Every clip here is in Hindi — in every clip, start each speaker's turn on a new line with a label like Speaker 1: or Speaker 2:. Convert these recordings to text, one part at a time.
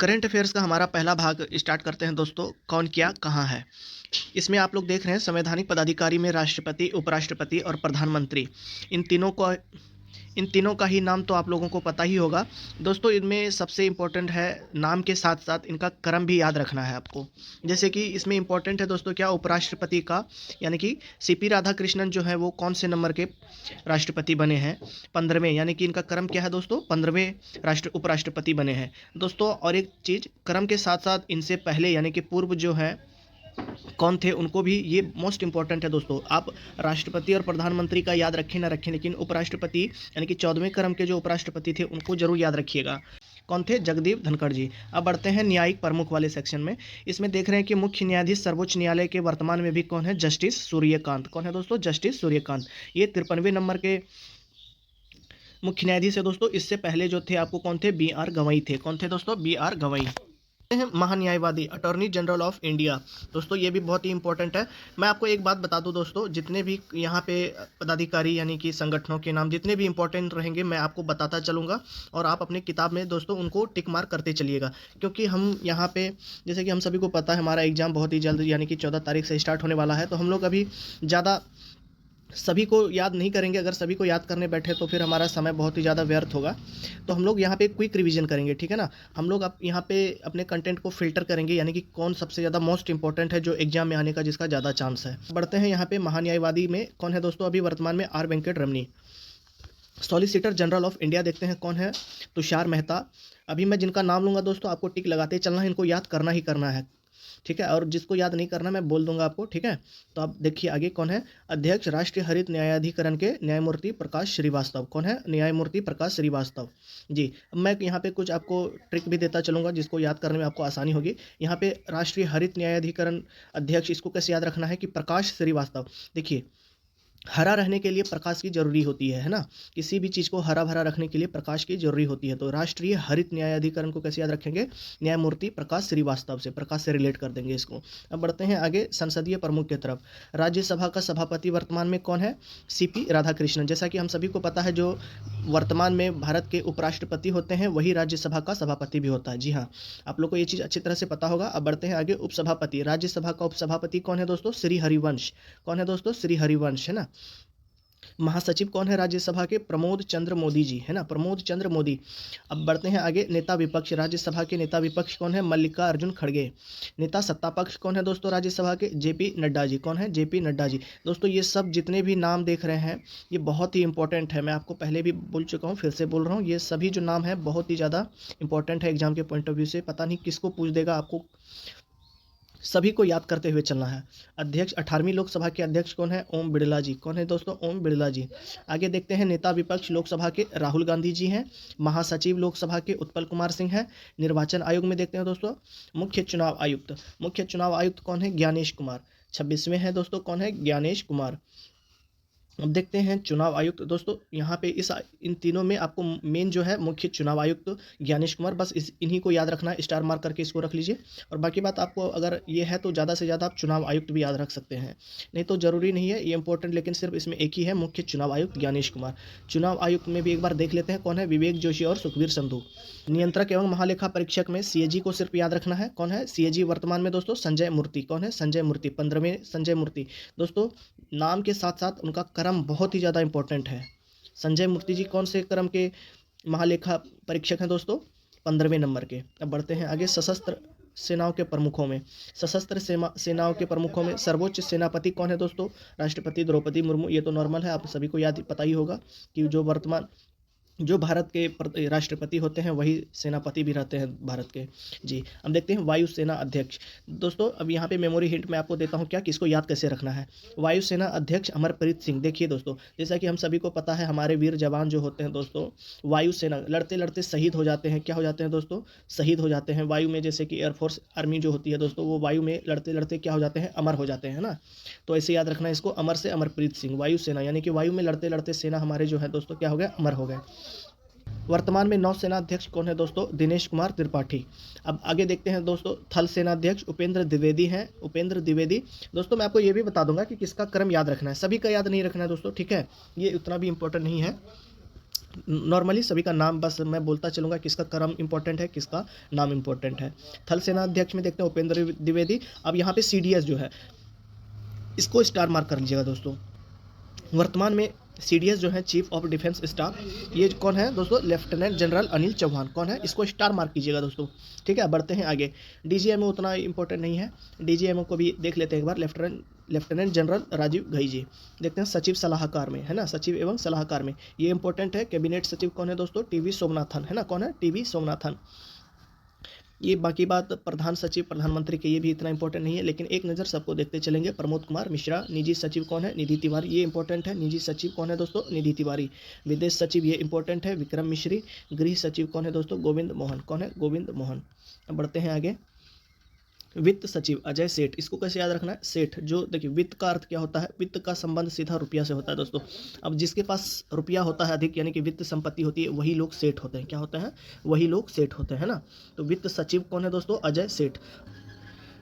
Speaker 1: करंट अफेयर्स का हमारा पहला भाग स्टार्ट करते हैं दोस्तों। कौन क्या कहाँ है। इसमें आप लोग देख रहे हैं संवैधानिक पदाधिकारी में राष्ट्रपति, उपराष्ट्रपति और प्रधानमंत्री। इन तीनों का ही नाम तो आप लोगों को पता ही होगा दोस्तों। इनमें सबसे इम्पोर्टेंट है नाम के साथ साथ इनका क्रम भी याद रखना है आपको। जैसे कि इसमें इम्पोर्टेंट है दोस्तों क्या, उपराष्ट्रपति का, यानी कि सीपी राधाकृष्णन जो है वो कौन से नंबर के राष्ट्रपति बने हैं, 15वें, यानी कि इनका क्रम क्या है दोस्तों, 15वें उपराष्ट्रपति बने हैं दोस्तों। और एक चीज़, क्रम के साथ साथ इनसे पहले यानी कि पूर्व जो है कौन थे उनको भी, ये मोस्ट इंपॉर्टेंट है दोस्तों। आप राष्ट्रपति और प्रधानमंत्री का याद रखें ना रखें, लेकिन उपराष्ट्रपति यानी कि 14वें क्रम के जो उपराष्ट्रपति थे उनको जरूर याद रखिएगा। कौन थे? जगदीप धनखड़ जी। अब बढ़ते हैं न्यायिक प्रमुख वाले सेक्शन में। इसमें देख रहे हैं कि मुख्य न्यायाधीश सर्वोच्च न्यायालय के वर्तमान में भी कौन है? जस्टिस सूर्यकांत। कौन है दोस्तों? जस्टिस सूर्यकांत। ये 53वें नंबर के मुख्य न्यायाधीश है दोस्तों। इससे पहले जो थे आपको कौन थे? बी आर गवई थे। कौन थे दोस्तों? बी आर गवई हैं। महान्यायवादी, अटॉर्नी जनरल ऑफ इंडिया दोस्तों, ये भी बहुत ही इंपॉर्टेंट है। मैं आपको एक बात बता दूं दोस्तों, जितने भी यहाँ पे पदाधिकारी यानी कि संगठनों के नाम जितने भी इंपॉर्टेंट रहेंगे मैं आपको बताता चलूँगा, और आप अपनी किताब में दोस्तों उनको टिक मार्क करते चलिएगा। क्योंकि हम यहाँ पे, जैसे कि हम सभी को पता है, हमारा एग्ज़ाम बहुत ही जल्द यानी कि 14 तारीख से स्टार्ट होने वाला है। तो हम लोग अभी ज़्यादा सभी को याद नहीं करेंगे। अगर सभी को याद करने बैठे तो फिर हमारा समय बहुत ही ज़्यादा व्यर्थ होगा। तो हम लोग यहाँ पे क्विक रिवीजन करेंगे, ठीक है ना। हम लोग अब यहाँ पे अपने कंटेंट को फिल्टर करेंगे, यानी कि कौन सबसे ज़्यादा मोस्ट इंपॉर्टेंट है जो एग्जाम में आने का जिसका ज़्यादा चांस है। बढ़ते हैं यहाँ पे महान्यायवादी में कौन है दोस्तों, अभी वर्तमान में R Venkat Ramani. Solicitor general of India देखते हैं कौन है? तुषार मेहता। अभी मैं जिनका नाम लूँगा दोस्तों आपको टिक लगाते चलना है, इनको याद करना ही करना है, ठीक है। और जिसको याद नहीं करना मैं बोल दूंगा आपको, ठीक है। तो आप देखिए आगे कौन है? अध्यक्ष राष्ट्रीय हरित न्यायाधिकरण के न्यायमूर्ति प्रकाश श्रीवास्तव। कौन है? न्यायमूर्ति प्रकाश श्रीवास्तव जी। अब मैं यहाँ पे कुछ आपको ट्रिक भी देता चलूँगा जिसको याद करने में आपको आसानी होगी। यहाँ पे राष्ट्रीय हरित न्यायाधिकरण अध्यक्ष, इसको कैसे याद रखना है कि प्रकाश श्रीवास्तव। देखिए, हरा रहने के लिए प्रकाश की ज़रूरी होती है ना। किसी भी चीज़ को हरा भरा रखने के लिए प्रकाश की ज़रूरी होती है। तो राष्ट्रीय हरित न्यायाधिकरण को कैसे याद रखेंगे? न्यायमूर्ति प्रकाश श्रीवास्तव से, प्रकाश से रिलेट कर देंगे इसको। अब बढ़ते हैं आगे संसदीय प्रमुख की तरफ। राज्यसभा का सभापति वर्तमान में कौन है? सीपी राधाकृष्णन। जैसा कि हम सभी को पता है, जो वर्तमान में भारत के उपराष्ट्रपति होते हैं वही राज्यसभा का सभापति भी होता है। जी हाँ, आप लोग को ये चीज़ अच्छी तरह से पता होगा। अब बढ़ते हैं आगे उपसभापति। राज्यसभा का उपसभापति कौन है दोस्तों? श्री हरिवंश। कौन है दोस्तों? श्री हरिवंश, है ना। महासचिव कौन है राज्यसभा के? प्रमोद चंद्र मोदी जी, है ना, प्रमोद चंद्र मोदी। अब बढ़ते हैं आगे नेता विपक्ष। राज्यसभा के नेता विपक्ष कौन है? मल्लिकार्जुन खड़गे। नेता सत्ता पक्ष कौन है दोस्तों राज्यसभा के? जेपी नड्डा जी। कौन है? जेपी नड्डा जी। दोस्तों ये सब जितने भी नाम देख रहे हैं ये बहुत ही इंपॉर्टेंट है। मैं आपको पहले भी बोल चुका हूँ, फिर से बोल रहा हूँ, ये सभी जो नाम है बहुत ही ज़्यादा इंपॉर्टेंट है एग्जाम के पॉइंट ऑफ व्यू से। पता नहीं किसको पूछ देगा, आपको सभी को याद करते हुए चलना है। अध्यक्ष 18वीं लोकसभा के अध्यक्ष कौन है? ओम बिरला जी। कौन है दोस्तों? ओम बिरला जी। आगे देखते हैं नेता विपक्ष लोकसभा के राहुल गांधी जी हैं। महासचिव लोकसभा के उत्पल कुमार सिंह हैं। निर्वाचन आयोग में देखते हैं दोस्तों मुख्य चुनाव आयुक्त। मुख्य चुनाव आयुक्त कौन है? ज्ञानेश कुमार। 26वें हैं दोस्तों, कौन है? ज्ञानेश कुमार। अब देखते हैं चुनाव आयुक्त दोस्तों। यहाँ पे इन तीनों में आपको मेन जो है मुख्य चुनाव आयुक्त ज्ञानेश कुमार, बस इन्हीं को याद रखना है, स्टार मार्क करके इसको रख लीजिए। और बाकी बात आपको अगर ये है तो ज़्यादा से ज़्यादा आप चुनाव आयुक्त भी याद रख सकते हैं, नहीं तो ज़रूरी नहीं है ये इंपॉर्टेंट, लेकिन सिर्फ इसमें एक ही है, मुख्य चुनाव आयुक्त ज्ञानेश कुमार। चुनाव आयुक्त में भी एक बार देख लेते हैं कौन है? विवेक जोशी और सुखबीर संधू। नियंत्रक एवं महालेखा परीक्षक में सीएजी को सिर्फ याद रखना है। कौन है सीएजी वर्तमान में दोस्तों? संजय मूर्ति। कौन है? संजय मूर्ति। 15वें संजय मूर्ति। दोस्तों नाम के साथ साथ उनका क्रम बहुत ही ज़्यादा इंपॉर्टेंट है। संजय मूर्ति जी कौन से क्रम के महालेखा परीक्षक हैं दोस्तों? 15वें नंबर के। अब बढ़ते हैं आगे सशस्त्र सेनाओं के प्रमुखों में। सशस्त्र सेनाओं के प्रमुखों में सर्वोच्च सेनापति कौन है दोस्तों? राष्ट्रपति द्रौपदी मुर्मू। ये तो नॉर्मल है, आप सभी को याद पता ही होगा कि जो भारत के राष्ट्रपति होते हैं वही सेनापति भी रहते हैं भारत के। जी, अब देखते हैं वायुसेना अध्यक्ष। दोस्तों अब यहाँ पे मेमोरी हिंट मैं आपको देता हूँ क्या, किसको याद कैसे रखना है। वायुसेना अध्यक्ष अमरप्रीत सिंह। देखिए दोस्तों, जैसा कि हम सभी को पता है हमारे वीर जवान जो होते हैं दोस्तों वायुसेना लड़ते लड़ते शहीद हो जाते हैं। क्या हो जाते हैं दोस्तों? शहीद हो जाते हैं वायु में। जैसे कि एयरफोर्स आर्मी जो होती है दोस्तों, वो वायु में लड़ते लड़ते क्या हो जाते हैं? अमर हो जाते हैं ना। तो ऐसे याद रखना है इसको, अमर से अमरप्रीत सिंह। वायुसेना यानी कि वायु में लड़ते लड़ते सेना हमारे जो है दोस्तों क्या हो गए? अमर हो गए। वर्तमान में नौसेना अध्यक्ष कौन है दोस्तों? दिनेश कुमार त्रिपाठी। अब आगे देखते हैं दोस्तों थल सेना अध्यक्ष उपेंद्र द्विवेदी हैं। उपेंद्र द्विवेदी। दोस्तों मैं आपको ये भी बता दूंगा कि किसका क्रम याद रखना है, सभी का याद नहीं रखना है दोस्तों, ठीक है, ये उतना भी इंपॉर्टेंट नहीं है। नॉर्मली सभी का नाम बस मैं बोलता चलूँगा, किसका क्रम इंपॉर्टेंट है, किसका नाम इंपॉर्टेंट है। थल सेनाध्यक्ष में देखते हैं उपेंद्र द्विवेदी। अब यहाँ पे सीडीएस जो है इसको स्टार मार्क कर लीजिएगा दोस्तों। वर्तमान में सीडीएस जो है चीफ ऑफ डिफेंस स्टाफ, ये कौन है दोस्तों, लेफ्टिनेंट जनरल अनिल चौहान। कौन है, इसको स्टार मार्क कीजिएगा दोस्तों। ठीक है, बढ़ते हैं आगे। डीजीएमओ उतना इंपॉर्टेंट नहीं है, डीजीएमओ को भी देख लेते हैं एक बार। लेफ्टिनेंट जनरल राजीव घई जी। देखते हैं सचिव सलाहकार में, है ना, सचिव एवं सलाहकार में ये इंपॉर्टेंट है। कैबिनेट सचिव कौन है दोस्तों, टीवी सोमनाथन, है ना, कौन है, टीवी सोमनाथन। ये बाकी बात प्रधान सचिव प्रधानमंत्री के, ये भी इतना इंपॉर्टेंट नहीं है, लेकिन एक नज़र सबको देखते चलेंगे। प्रमोद कुमार मिश्रा। निजी सचिव कौन है, निधि तिवारी, ये इंपॉर्टेंट है। निजी सचिव कौन है दोस्तों, निधि तिवारी। विदेश सचिव ये इंपॉर्टेंट है, विक्रम मिश्री। गृह सचिव कौन है दोस्तों, गोविंद मोहन। कौन है, गोविंद मोहन। अब बढ़ते हैं आगे। वित्त सचिव अजय सेठ। इसको कैसे याद रखना है, सेठ। जो देखिए वित्त का अर्थ क्या होता है, वित्त का संबंध सीधा रुपया से होता है दोस्तों। अब जिसके पास रुपया होता है अधिक, यानी कि वित्त संपत्ति होती है, वही लोग सेठ होते हैं। क्या होते हैं, वही लोग सेठ होते हैं ना। तो वित्त सचिव कौन है दोस्तों, अजय सेठ।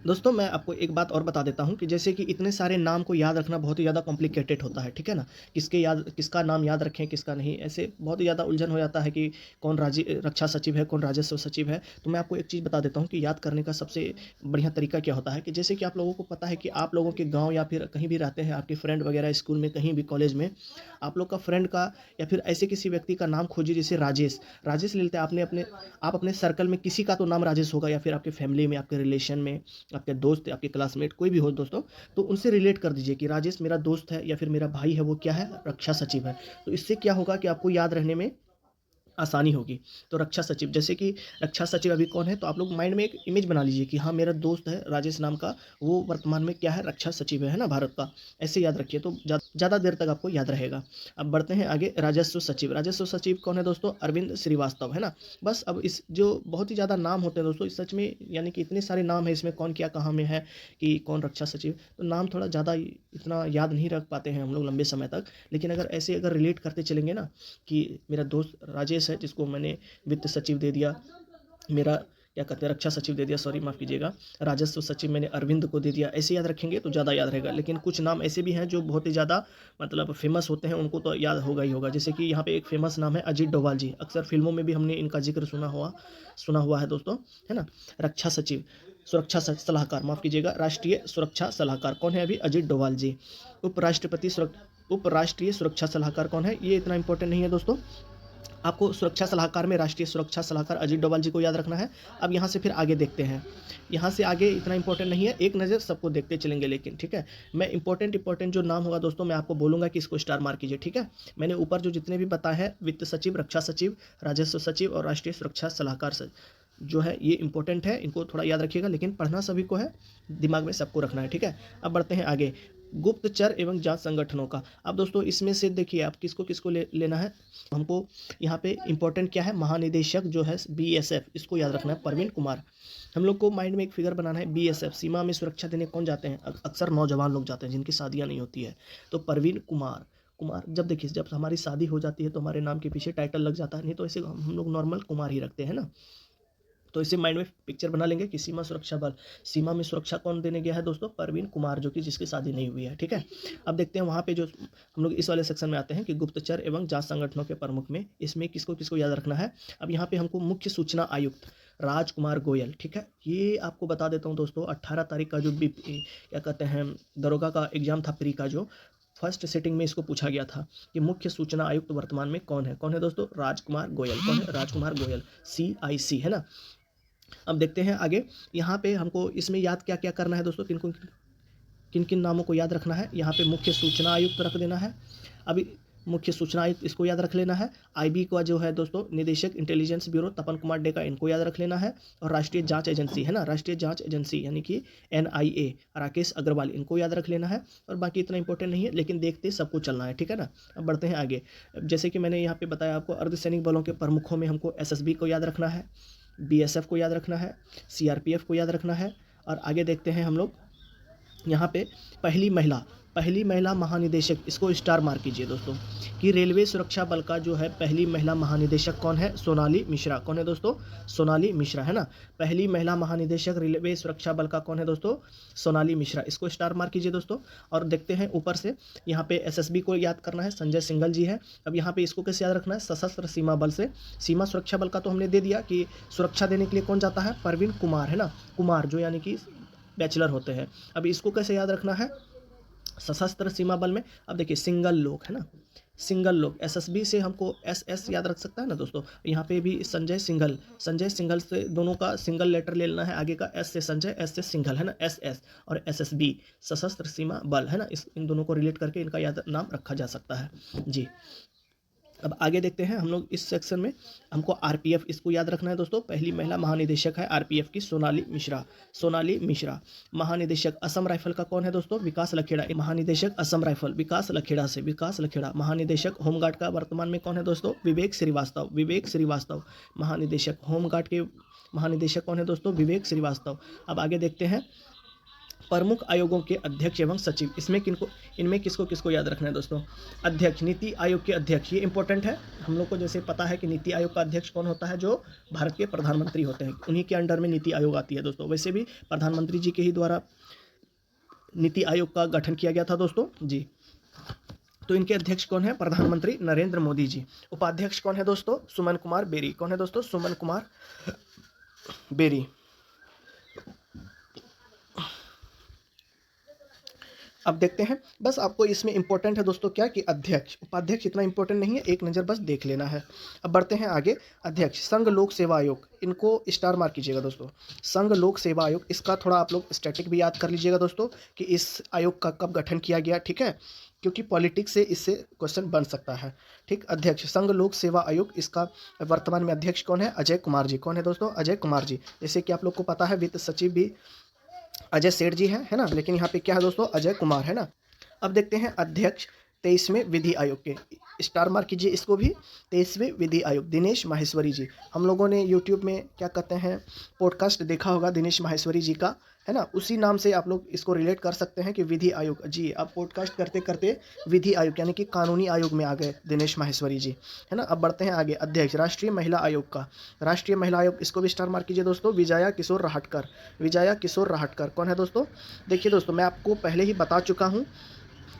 Speaker 1: दोस्तों मैं आपको एक बात और बता देता हूँ कि जैसे कि इतने सारे नाम को याद रखना बहुत ही ज़्यादा कॉम्प्लिकेटेड होता है, ठीक है ना। किसका नाम याद रखें, किसका नहीं, ऐसे बहुत ही ज़्यादा उलझन हो जाता है कि कौन रक्षा सचिव है, कौन राजस्व सचिव है। तो मैं आपको एक चीज़ बता देता हूँ कि याद करने का सबसे बढ़िया तरीका क्या होता है कि जैसे कि आप लोगों को पता है कि आप लोगों के गाँव या फिर कहीं भी रहते हैं, आपके फ्रेंड वगैरह स्कूल में, कहीं भी कॉलेज में, आप लोग का फ्रेंड का या फिर ऐसे किसी व्यक्ति का नाम खोजिए, जैसे राजेश। राजेश ले लेते हैं आप अपने सर्कल में किसी का तो नाम राजेश होगा, या फिर आपके फैमिली में, आपके रिलेशन में, आपके दोस्त, आपके क्लासमेट, कोई भी हो दोस्तों, तो उनसे रिलेट कर दीजिए कि राजेश मेरा दोस्त है या फिर मेरा भाई है, वो क्या है, रक्षा सचिव है। तो इससे क्या होगा कि आपको याद रहने में आसानी होगी। तो रक्षा सचिव, जैसे कि रक्षा सचिव अभी कौन है, तो आप लोग माइंड में एक इमेज बना लीजिए कि हाँ मेरा दोस्त है राजेश नाम का, वो वर्तमान में क्या है, रक्षा सचिव है ना, भारत का। ऐसे याद रखिए तो ज़्यादा देर तक आपको याद रहेगा। अब बढ़ते हैं आगे। राजस्व सचिव। राजस्व सचिव कौन है दोस्तों, अरविंद श्रीवास्तव, है ना। बस अब इस जो बहुत ही ज़्यादा नाम होते हैं दोस्तों, इस सच में यानी कि इतने सारे नाम है इसमें, कौन क्या कहाँ में है कि कौन रक्षा सचिव, तो नाम थोड़ा ज़्यादा इतना याद नहीं रख पाते हैं हम लोग लंबे समय तक। लेकिन अगर रिलेट करते चलेंगे ना कि मेरा दोस्त राजेश है, जिसको मैंने वित्त सचिव दे दिया, मेरा क्या कहते हैं, रक्षा सचिव दे दिया, सॉरी माफ़ कीजिएगा, राजस्व सचिव मैंने अरविंद को दे दिया, ऐसे याद रखेंगे तो ज़्यादा याद रहेगा। लेकिन कुछ नाम ऐसे भी हैं जो बहुत ही ज़्यादा मतलब फेमस होते हैं, उनको तो याद होगा ही होगा। जैसे कि यहाँ पे एक फेमस नाम है अजीत डोभाल जी, अक्सर फिल्मों में भी हमने इनका जिक्र सुना हुआ है दोस्तों, है ना। रक्षा सचिव, सलाहकार, माफ़ कीजिएगा, राष्ट्रीय सुरक्षा सलाहकार कौन है अभी, अजीत डोभाल जी। उपराष्ट्रीय सुरक्षा सलाहकार कौन है, ये इतना इंपॉर्टेंट नहीं है दोस्तों। आपको सुरक्षा सलाहकार में राष्ट्रीय सुरक्षा सलाहकार अजीत डोभाल जी को याद रखना है। अब यहाँ से फिर आगे देखते हैं, यहाँ से आगे इतना इंपॉर्टेंट नहीं है, एक नज़र सबको देखते चलेंगे, लेकिन ठीक है, मैं इंपॉर्टेंट जो नाम होगा दोस्तों मैं आपको बोलूँगा कि इसको स्टार मार्क कीजिए, ठीक है। मैंने ऊपर जो जितने भी बताए हैं, वित्त सचिव, रक्षा सचिव, राजस्व सचिव और राष्ट्रीय सुरक्षा सलाहकार जो है, ये इंपॉर्टेंट है, इनको थोड़ा याद रखिएगा, लेकिन पढ़ना सभी को है, दिमाग में सबको रखना है, ठीक है। अब बढ़ते हैं आगे। गुप्तचर एवं जांच संगठनों का। अब दोस्तों इसमें से देखिए आप किसको किसको लेना है, हमको यहाँ पे इंपॉर्टेंट क्या है, महानिदेशक जो है बीएसएफ, इसको याद रखना है, परवीन कुमार। हम लोग को माइंड में एक फिगर बनाना है, बीएसएफ, सीमा में सुरक्षा देने कौन जाते हैं, अक्सर नौजवान लोग जाते हैं जिनकी शादियाँ नहीं होती है, तो परवीन कुमार। जब देखिए, जब हमारी शादी हो जाती है तो हमारे नाम के पीछे टाइटल लग जाता है, नहीं तो ऐसे हम लोग नॉर्मल कुमार ही रखते हैं ना। तो इसे माइंड में पिक्चर बना लेंगे कि सीमा सुरक्षा बल, सीमा में सुरक्षा कौन देने गया है दोस्तों, परवीन कुमार, जो कि जिसकी शादी नहीं हुई है, ठीक है। अब देखते हैं वहाँ पे जो हम लोग इस वाले सेक्शन में आते हैं कि गुप्तचर एवं जांच संगठनों के प्रमुख में, इसमें किसको किसको याद रखना है। अब यहाँ पे हमको मुख्य सूचना आयुक्त राजकुमार गोयल, ठीक है, ये आपको बता देता हूँ दोस्तों, 18 तारीख का जो क्या कहते हैं दरोगा का एग्जाम था प्री का, जो फर्स्ट सेटिंग में इसको पूछा गया था कि मुख्य सूचना आयुक्त वर्तमान में कौन है दोस्तों, राजकुमार गोयल। कौन है, राजकुमार गोयल, CIC, है ना। अब देखते हैं आगे, यहाँ पे हमको इसमें याद क्या क्या करना है दोस्तों, किन किन नामों को याद रखना है। यहाँ पे मुख्य सूचना आयुक्त रख देना है, अभी मुख्य सूचना आयुक्त इसको याद रख लेना है। IB का जो है दोस्तों निदेशक इंटेलिजेंस ब्यूरो तपन कुमार डेका, इनको याद रख लेना है। और राष्ट्रीय जांच एजेंसी, है ना, राष्ट्रीय जांच एजेंसी यानी कि NIA, राकेश अग्रवाल, इनको याद रख लेना है। और बाकी इतना इंपॉर्टेंट नहीं है, लेकिन देखते सबको चलना है, ठीक है ना। अब बढ़ते हैं आगे। जैसे कि मैंने यहाँ पे बताया आपको, अर्धसैनिक बलों के प्रमुखों में हमको SSB को याद रखना है, BSF को याद रखना है, CRPF को याद रखना है। और आगे देखते हैं हम लोग यहाँ पे, पहली महिला महानिदेशक, इसको स्टार मार्क कीजिए दोस्तों, कि रेलवे सुरक्षा बल का जो है पहली महिला महानिदेशक कौन है? सोनाली मिश्रा। कौन है दोस्तों? सोनाली मिश्रा, है ना। पहली महिला महानिदेशक रेलवे सुरक्षा बल का कौन है दोस्तों? सोनाली मिश्रा। इसको स्टार मार्क कीजिए दोस्तों। और देखते हैं ऊपर से, यहाँ पे एसएसबी को याद करना है, संजय सिंघल जी है। अब यहाँ पे इसको कैसे याद रखना है? सशस्त्र सीमा बल से, सीमा सुरक्षा बल का तो हमने दे दिया कि सुरक्षा देने के लिए कौन जाता है? परवीन कुमार, है ना। कुमार जो यानी कि बैचलर होते हैं। अब इसको कैसे याद रखना है? सशस्त्र सीमा बल में अब देखिए सिंगल लोग, है ना, सिंगल लोग। एसएसबी से हमको एसएस याद रख सकता है ना दोस्तों। यहाँ पे भी संजय सिंघल, संजय सिंघल से दोनों का सिंगल लेटर ले लेना है, आगे का एस से संजय, एस से सिंघल, है ना, एसएस। और एसएसबी सशस्त्र सीमा बल, है ना। इन दोनों को रिलेट करके इनका याद नाम रखा जा सकता है जी। अब आगे देखते हैं हम लोग इस सेक्शन में। हमको आरपीएफ, इसको याद रखना है दोस्तों। पहली महिला महानिदेशक है आरपीएफ की सोनाली मिश्रा, सोनाली मिश्रा। महानिदेशक असम राइफल का कौन है दोस्तों? विकास लखेड़ा। महानिदेशक असम राइफल विकास लखेड़ा से, विकास लखेड़ा। महानिदेशक होमगार्ड का वर्तमान में कौन है दोस्तों? विवेक श्रीवास्तव, विवेक श्रीवास्तव। महानिदेशक होमगार्ड के महानिदेशक कौन है दोस्तों? विवेक श्रीवास्तव। अब आगे देखते हैं प्रमुख आयोगों के अध्यक्ष एवं सचिव। इनमें किसको किसको याद रखना है दोस्तों? अध्यक्ष, नीति आयोग के अध्यक्ष, ये इंपॉर्टेंट है। हम लोग को जैसे पता है कि नीति आयोग का अध्यक्ष कौन होता है? जो भारत के प्रधानमंत्री होते हैं, उन्हीं के अंडर में नीति आयोग आती है दोस्तों। वैसे भी प्रधानमंत्री जी के ही द्वारा नीति आयोग का गठन किया गया था दोस्तों जी। तो इनके अध्यक्ष कौन है? प्रधानमंत्री नरेंद्र मोदी जी। उपाध्यक्ष कौन है दोस्तों? सुमन कुमार बेरी। कौन है दोस्तों? सुमन कुमार बेरी। अब देखते हैं, बस आपको इसमें इंपॉर्टेंट है दोस्तों क्या कि अध्यक्ष, उपाध्यक्ष इतना इंपॉर्टेंट नहीं है, एक नज़र बस देख लेना है। अब बढ़ते हैं आगे। अध्यक्ष संघ लोक सेवा आयोग, इनको स्टार मार्क कीजिएगा दोस्तों। संघ लोक सेवा आयोग, इसका थोड़ा आप लोग स्टैटिक भी याद कर लीजिएगा दोस्तों कि इस आयोग का कब गठन किया गया, ठीक है, क्योंकि पॉलिटिक्स से इससे क्वेश्चन बन सकता है, ठीक। अध्यक्ष संघ लोक सेवा आयोग, इसका वर्तमान में अध्यक्ष कौन है? अजय कुमार जी। कौन है दोस्तों? अजय कुमार जी। जैसे कि आप लोग को पता है वित्त सचिव भी अजय सेठ जी है ना, लेकिन यहाँ पे क्या है दोस्तों? अजय कुमार, है ना। अब देखते हैं अध्यक्ष 23वें विधि आयोग के, स्टार मार्क कीजिए इसको भी। 23वें विधि आयोग दिनेश माहेश्वरी जी। हम लोगों ने यूट्यूब में क्या कहते हैं पॉडकास्ट देखा होगा दिनेश माहेश्वरी जी का, है ना, उसी नाम से आप लोग इसको रिलेट कर सकते हैं कि विधि आयोग जी। आप पॉडकास्ट करते करते विधि आयोग यानी कि कानूनी आयोग में आ गए दिनेश माहेश्वरी जी, है ना। अब बढ़ते हैं आगे। अध्यक्ष राष्ट्रीय महिला आयोग का, राष्ट्रीय महिला आयोग, इसको भी स्टार मार्क कीजिए दोस्तों। विजया किशोर राहटकर, विजया किशोर राहटकर। कौन है दोस्तों? देखिए दोस्तों, मैं आपको पहले ही बता चुका हूँ,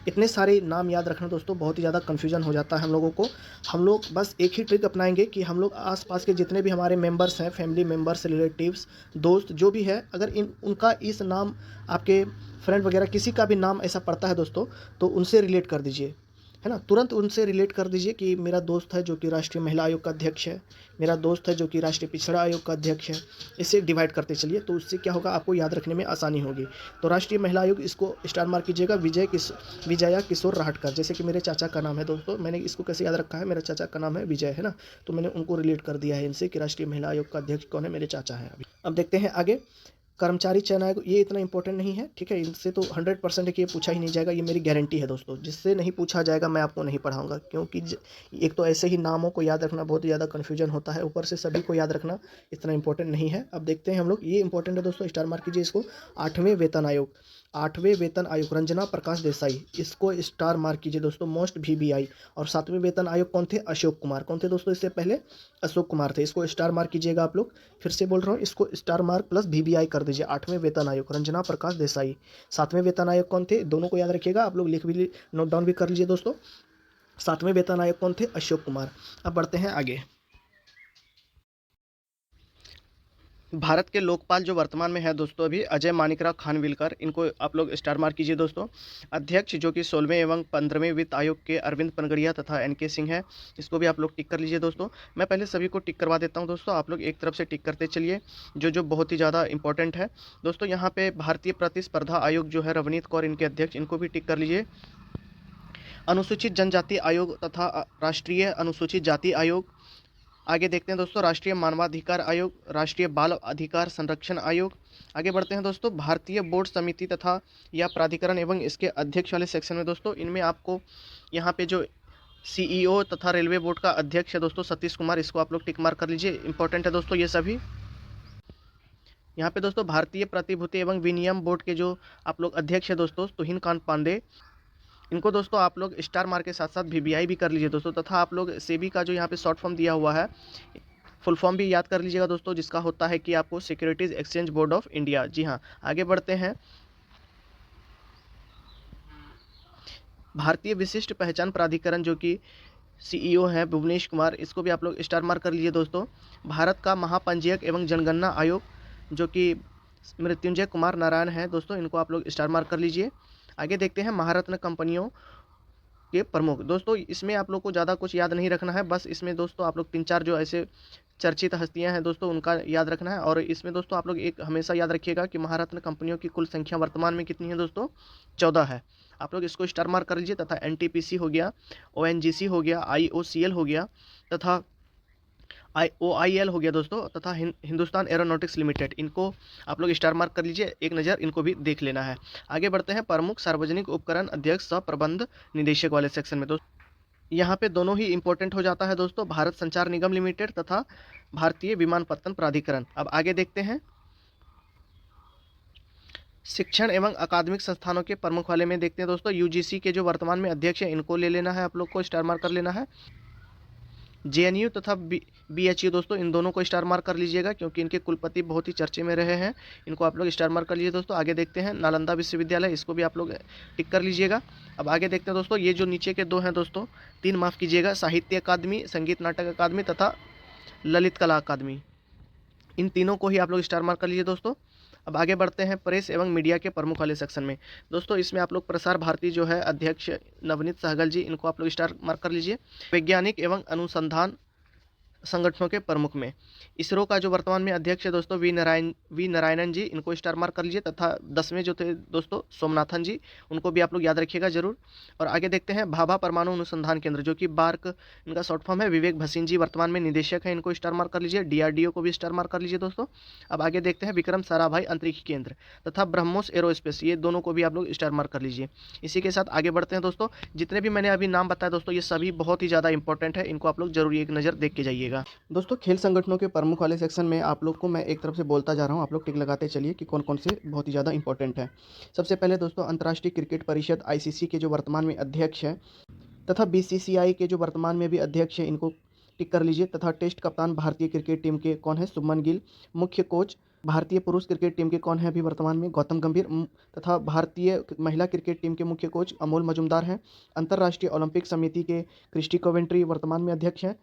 Speaker 1: इतने सारे नाम याद रखना दोस्तों बहुत ही ज़्यादा कन्फ्यूजन हो जाता है हम लोगों को। हम लोग बस एक ही ट्रिक अपनाएंगे कि हम लोग आसपास के जितने भी हमारे मेंबर्स हैं, फैमिली मेंबर्स, रिलेटिव्स, दोस्त जो भी है, अगर उनका इस नाम, आपके फ्रेंड वगैरह किसी का भी नाम ऐसा पड़ता है दोस्तों, तो उनसे रिलेट कर दीजिए, है ना। तुरंत उनसे रिलेट कर दीजिए कि मेरा दोस्त है जो कि राष्ट्रीय महिला आयोग का अध्यक्ष है, मेरा दोस्त है जो कि राष्ट्रीय पिछड़ा आयोग का अध्यक्ष है। इससे डिवाइड करते चलिए, तो उससे क्या होगा, आपको याद रखने में आसानी होगी। तो राष्ट्रीय महिला आयोग, इसको स्टार मार्क कीजिएगा। विजया किशोर राहटकर, जैसे कि मेरे चाचा का नाम है दोस्तों, मैंने इसको कैसे याद रखा है, मेरा चाचा का नाम है विजय, है ना, तो मैंने उनको रिलेट कर दिया है इनसे कि राष्ट्रीय महिला आयोग का अध्यक्ष कौन है, मेरे चाचा है। अब देखते हैं आगे। कर्मचारी चयन आयोग, ये इतना इंपॉर्टेंट नहीं है, ठीक है, इनसे तो 100% है कि ये पूछा ही नहीं जाएगा, ये मेरी गारंटी है दोस्तों। जिससे नहीं पूछा जाएगा मैं आपको नहीं पढ़ाऊंगा, क्योंकि एक तो ऐसे ही नामों को याद रखना बहुत ज़्यादा कन्फ्यूजन होता है, ऊपर से सभी को याद रखना इतना इंपॉर्टेंट नहीं है। अब देखते हैं हम लोग, ये इंपॉर्टेंट है दोस्तों, स्टार मार्क कीजिए इसको। 8वें वेतन आयोग, 8वें वेतन आयोग रंजना प्रकाश देसाई, इसको स्टार मार्क कीजिए दोस्तों, मोस्ट VBI। और 7वें वेतन आयोग कौन थे? अशोक कुमार। कौन थे दोस्तों? इससे पहले अशोक कुमार थे, इसको स्टार मार्क कीजिएगा आप लोग। फिर से बोल रहा हूँ, इसको स्टार मार्क प्लस VBI कर दीजिए। 8वें वेतन आयोग रंजना प्रकाश देसाई। 7वें वेतन आयोग कौन थे? दोनों को याद रखिएगा, आप लोग लिख भी, नोट डाउन भी कर लीजिए दोस्तों। 7वें वेतन आयोग कौन थे? अशोक कुमार। अब बढ़ते हैं आगे। भारत के लोकपाल जो वर्तमान में है दोस्तों अभी, अजय मानिकराव खानविलकर, इनको आप लोग स्टार मार्क कीजिए दोस्तों। अध्यक्ष जो कि 16वें एवं 15वें वित्त आयोग के अरविंद पनगड़िया तथा NK सिंह है, इसको भी आप लोग टिक कर लीजिए दोस्तों। मैं पहले सभी को टिक करवा देता हूं दोस्तों, आप लोग एक तरफ से टिक करते चलिए जो जो बहुत ही ज़्यादा इंपॉर्टेंट है दोस्तों। यहाँ पे भारतीय प्रतिस्पर्धा आयोग जो है रवनीत कौर, इनके अध्यक्ष, इनको भी टिक कर लीजिए। अनुसूचित जनजाति आयोग तथा राष्ट्रीय अनुसूचित जाति आयोग। आगे देखते हैं दोस्तों, राष्ट्रीय मानवाधिकार आयोग, राष्ट्रीय बाल अधिकार संरक्षण आयोग। आगे बढ़ते हैं दोस्तों, भारतीय बोर्ड समिति तथा या प्राधिकरण एवं इसके अध्यक्ष वाले सेक्शन में दोस्तों, इनमें आपको यहाँ पे जो CEO तथा रेलवे बोर्ड का अध्यक्ष है दोस्तों सतीश कुमार, इसको आप लोग टिक मार्क कर लीजिए, इंपॉर्टेंट है दोस्तों ये सभी। यहाँ पे दोस्तों भारतीय प्रतिभूति एवं विनियम बोर्ड के जो आप लोग अध्यक्ष है दोस्तों तुहिन कांत पांडे, इनको दोस्तों आप लोग स्टार मार्क के साथ साथ वीवीआई भी कर लीजिए दोस्तों, तथा आप लोग सेबी का जो यहाँ पे शॉर्ट फॉर्म दिया हुआ है, फुल फॉर्म भी याद कर लीजिएगा दोस्तों, जिसका होता है कि आपको securities exchange board of India. जी हाँ, आगे बढ़ते हैं। भारतीय विशिष्ट पहचान प्राधिकरण, जो कि सीईओ हैं भुवनेश कुमार, इसको भी आप लोग स्टार मार्क कर लीजिए दोस्तों। भारत का महापंजीयक एवं जनगणना आयोग, जो कि मृत्युंजय कुमार नारायण है दोस्तों, इनको आप लोग स्टार मार्क कर लीजिए। आगे देखते हैं महारत्न कंपनियों के प्रमुख। दोस्तों इसमें आप लोग को ज़्यादा कुछ याद नहीं रखना है, बस इसमें दोस्तों आप लोग 3-4 जो ऐसे चर्चित हस्तियां हैं दोस्तों, उनका याद रखना है। और इसमें दोस्तों आप लोग एक हमेशा याद रखिएगा कि महारत्न कंपनियों की कुल संख्या वर्तमान में कितनी है दोस्तों, 14 है। आप लोग इसको स्टार मार्क कर लीजिए। तथा एनटीपीसी हो गया, ओएनजीसी हो गया, आईओसीएल हो गया, तथा ओआईएल हो गया दोस्तों, तथा हिंदुस्तान एरोनॉटिक्स लिमिटेड, इनको आप लोग स्टार मार्क कर लीजिए, एक नज़र इनको भी देख लेना है। आगे बढ़ते हैं प्रमुख सार्वजनिक उपकरण अध्यक्ष सह प्रबंध निदेशक वाले सेक्शन में दोस्तों। यहाँ पे दोनों ही इंपॉर्टेंट हो जाता है दोस्तों, भारत संचार निगम लिमिटेड तथा भारतीय विमानपत्तन प्राधिकरण। अब आगे देखते हैं शिक्षण एवं अकादमिक संस्थानों के प्रमुख वाले में देखते हैं दोस्तों। यूजीसी के जो वर्तमान में अध्यक्ष है, इनको ले लेना है, आप लोग को स्टार मार्क कर लेना है। जेएनयू तथा बीएचयू दोस्तों, इन दोनों को स्टार मार्क कर लीजिएगा, क्योंकि इनके कुलपति बहुत ही चर्चे में रहे हैं। इनको आप लोग स्टार मार्क कर लीजिए दोस्तों। आगे देखते हैं नालंदा विश्वविद्यालय, इसको भी आप लोग टिक कर लीजिएगा। अब आगे देखते हैं दोस्तों, ये जो नीचे के दो हैं दोस्तों, 3 माफ़ कीजिएगा, साहित्य अकादमी, संगीत नाटक अकादमी तथा ललित कला अकादमी, इन तीनों को ही आप लोग स्टार मार्क कर लीजिए दोस्तों। अब आगे बढ़ते हैं प्रेस एवं मीडिया के प्रमुख वाले सेक्शन में दोस्तों। इसमें आप लोग प्रसार भारती जो है अध्यक्ष नवनीत सहगल जी, इनको आप लोग स्टार मार्क कर लीजिए। वैज्ञानिक एवं अनुसंधान संगठनों के प्रमुख में इसरो का जो वर्तमान में अध्यक्ष है दोस्तों, वी नारायणन जी, इनको स्टार मार्क कर लीजिए। तथा 10वें जो थे दोस्तों सोमनाथन जी, उनको भी आप लोग याद रखिएगा जरूर। और आगे देखते हैं भाभा परमाणु अनुसंधान केंद्र, जो कि बार्क इनका शॉर्ट फॉर्म है। विवेक भसीन जी वर्तमान में निदेशक हैं, इनको स्टार मार्क कर लीजिए। डीआरडीओ को भी स्टार मार्क कर लीजिए दोस्तों। अब आगे देखते हैं विक्रम साराभाई अंतरिक्ष केंद्र तथा ब्रह्मोस एरोस्पेस, ये दोनों को भी आप लोग स्टार मार्क कर लीजिए। इसी के साथ आगे बढ़ते हैं दोस्तों। जितने भी मैंने अभी नाम बताया दोस्तों, ये सभी बहुत ही ज़्यादा इंपॉर्टेंट है, इनको आप लोग जरूर एक नज़र देख के जाइएगा दोस्तों। खेल संगठनों के प्रमुख वाले सेक्शन में आप लोग को मैं एक तरफ से बोलता जा रहा हूँ, आप लोग टिक लगाते चलिए कि कौन कौन से बहुत ही ज़्यादा इंपॉर्टेंट है। सबसे पहले दोस्तों अंतर्राष्ट्रीय क्रिकेट परिषद आईसीसी के जो वर्तमान में अध्यक्ष हैं, तथा बीसीसीआई के जो वर्तमान में भी अध्यक्ष हैं, इनको टिक कर लीजिए। तथा टेस्ट कप्तान भारतीय क्रिकेट टीम के कौन है, शुभमन गिल। मुख्य कोच भारतीय पुरुष क्रिकेट टीम के कौन है अभी वर्तमान में, गौतम गंभीर। तथा भारतीय महिला क्रिकेट टीम के मुख्य कोच अमोल मजुमदार हैं। अंतर्राष्ट्रीय ओलंपिक समिति के क्रिस्टी कोवेंट्री वर्तमान में अध्यक्ष हैं।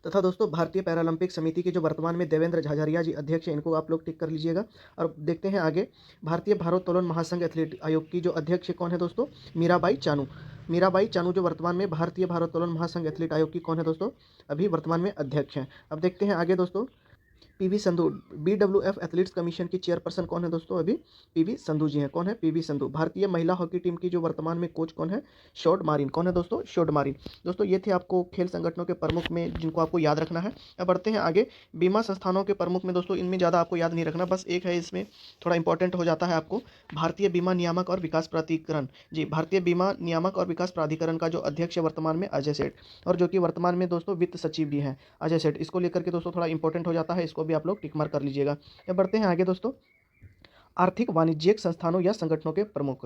Speaker 1: तथा दोस्तों भारतीय पैरालंपिक समिति के जो वर्तमान में देवेंद्र झाझरिया जी अध्यक्ष हैं, इनको आप लोग टिक कर लीजिएगा। और देखते हैं आगे, भारतीय भारोत्तोलन महासंघ एथलीट आयोग की जो अध्यक्ष कौन है दोस्तों, मीराबाई चानू। मीराबाई चानू जो वर्तमान में भारतीय भारोत्तोलन महासंघ एथलीट आयोग की कौन है दोस्तों, अभी वर्तमान में अध्यक्ष हैं। अब देखते हैं आगे दोस्तों, PV Sandhu, BWF athletes commission की चेयरपर्सन कौन है दोस्तों, अभी पीवी संधू जी हैं। कौन है, पीवी संधू। भारतीय महिला हॉकी टीम की जो वर्तमान में कोच कौन है, शॉर्ट मारिन। कौन है दोस्तों, शॉर्ट मारिन। दोस्तों ये थे आपको खेल संगठनों के प्रमुख में जिनको आपको याद रखना है। अब बढ़ते हैं आगे, बीमा संस्थानों के प्रमुख में दोस्तों, इनमें ज़्यादा आपको याद नहीं रखना, बस एक है इसमें थोड़ा इंपॉर्टेंट हो जाता है आपको, भारतीय बीमा नियामक और विकास प्राधिकरण। जी, भारतीय बीमा नियामक और विकास प्राधिकरण का जो अध्यक्ष है वर्तमान में अजय सेठ, और जो कि वर्तमान में दोस्तों वित्त सचिव भी हैं अजय सेठ। इसको लेकर के दोस्तों थोड़ा इंपॉर्टेंट हो जाता है, इसको भी आप लोग टिक मार्क कर लीजिएगा। अब बढ़ते हैं आगे दोस्तों, आर्थिक वाणिज्यिक संस्थानों या संगठनों के प्रमुख।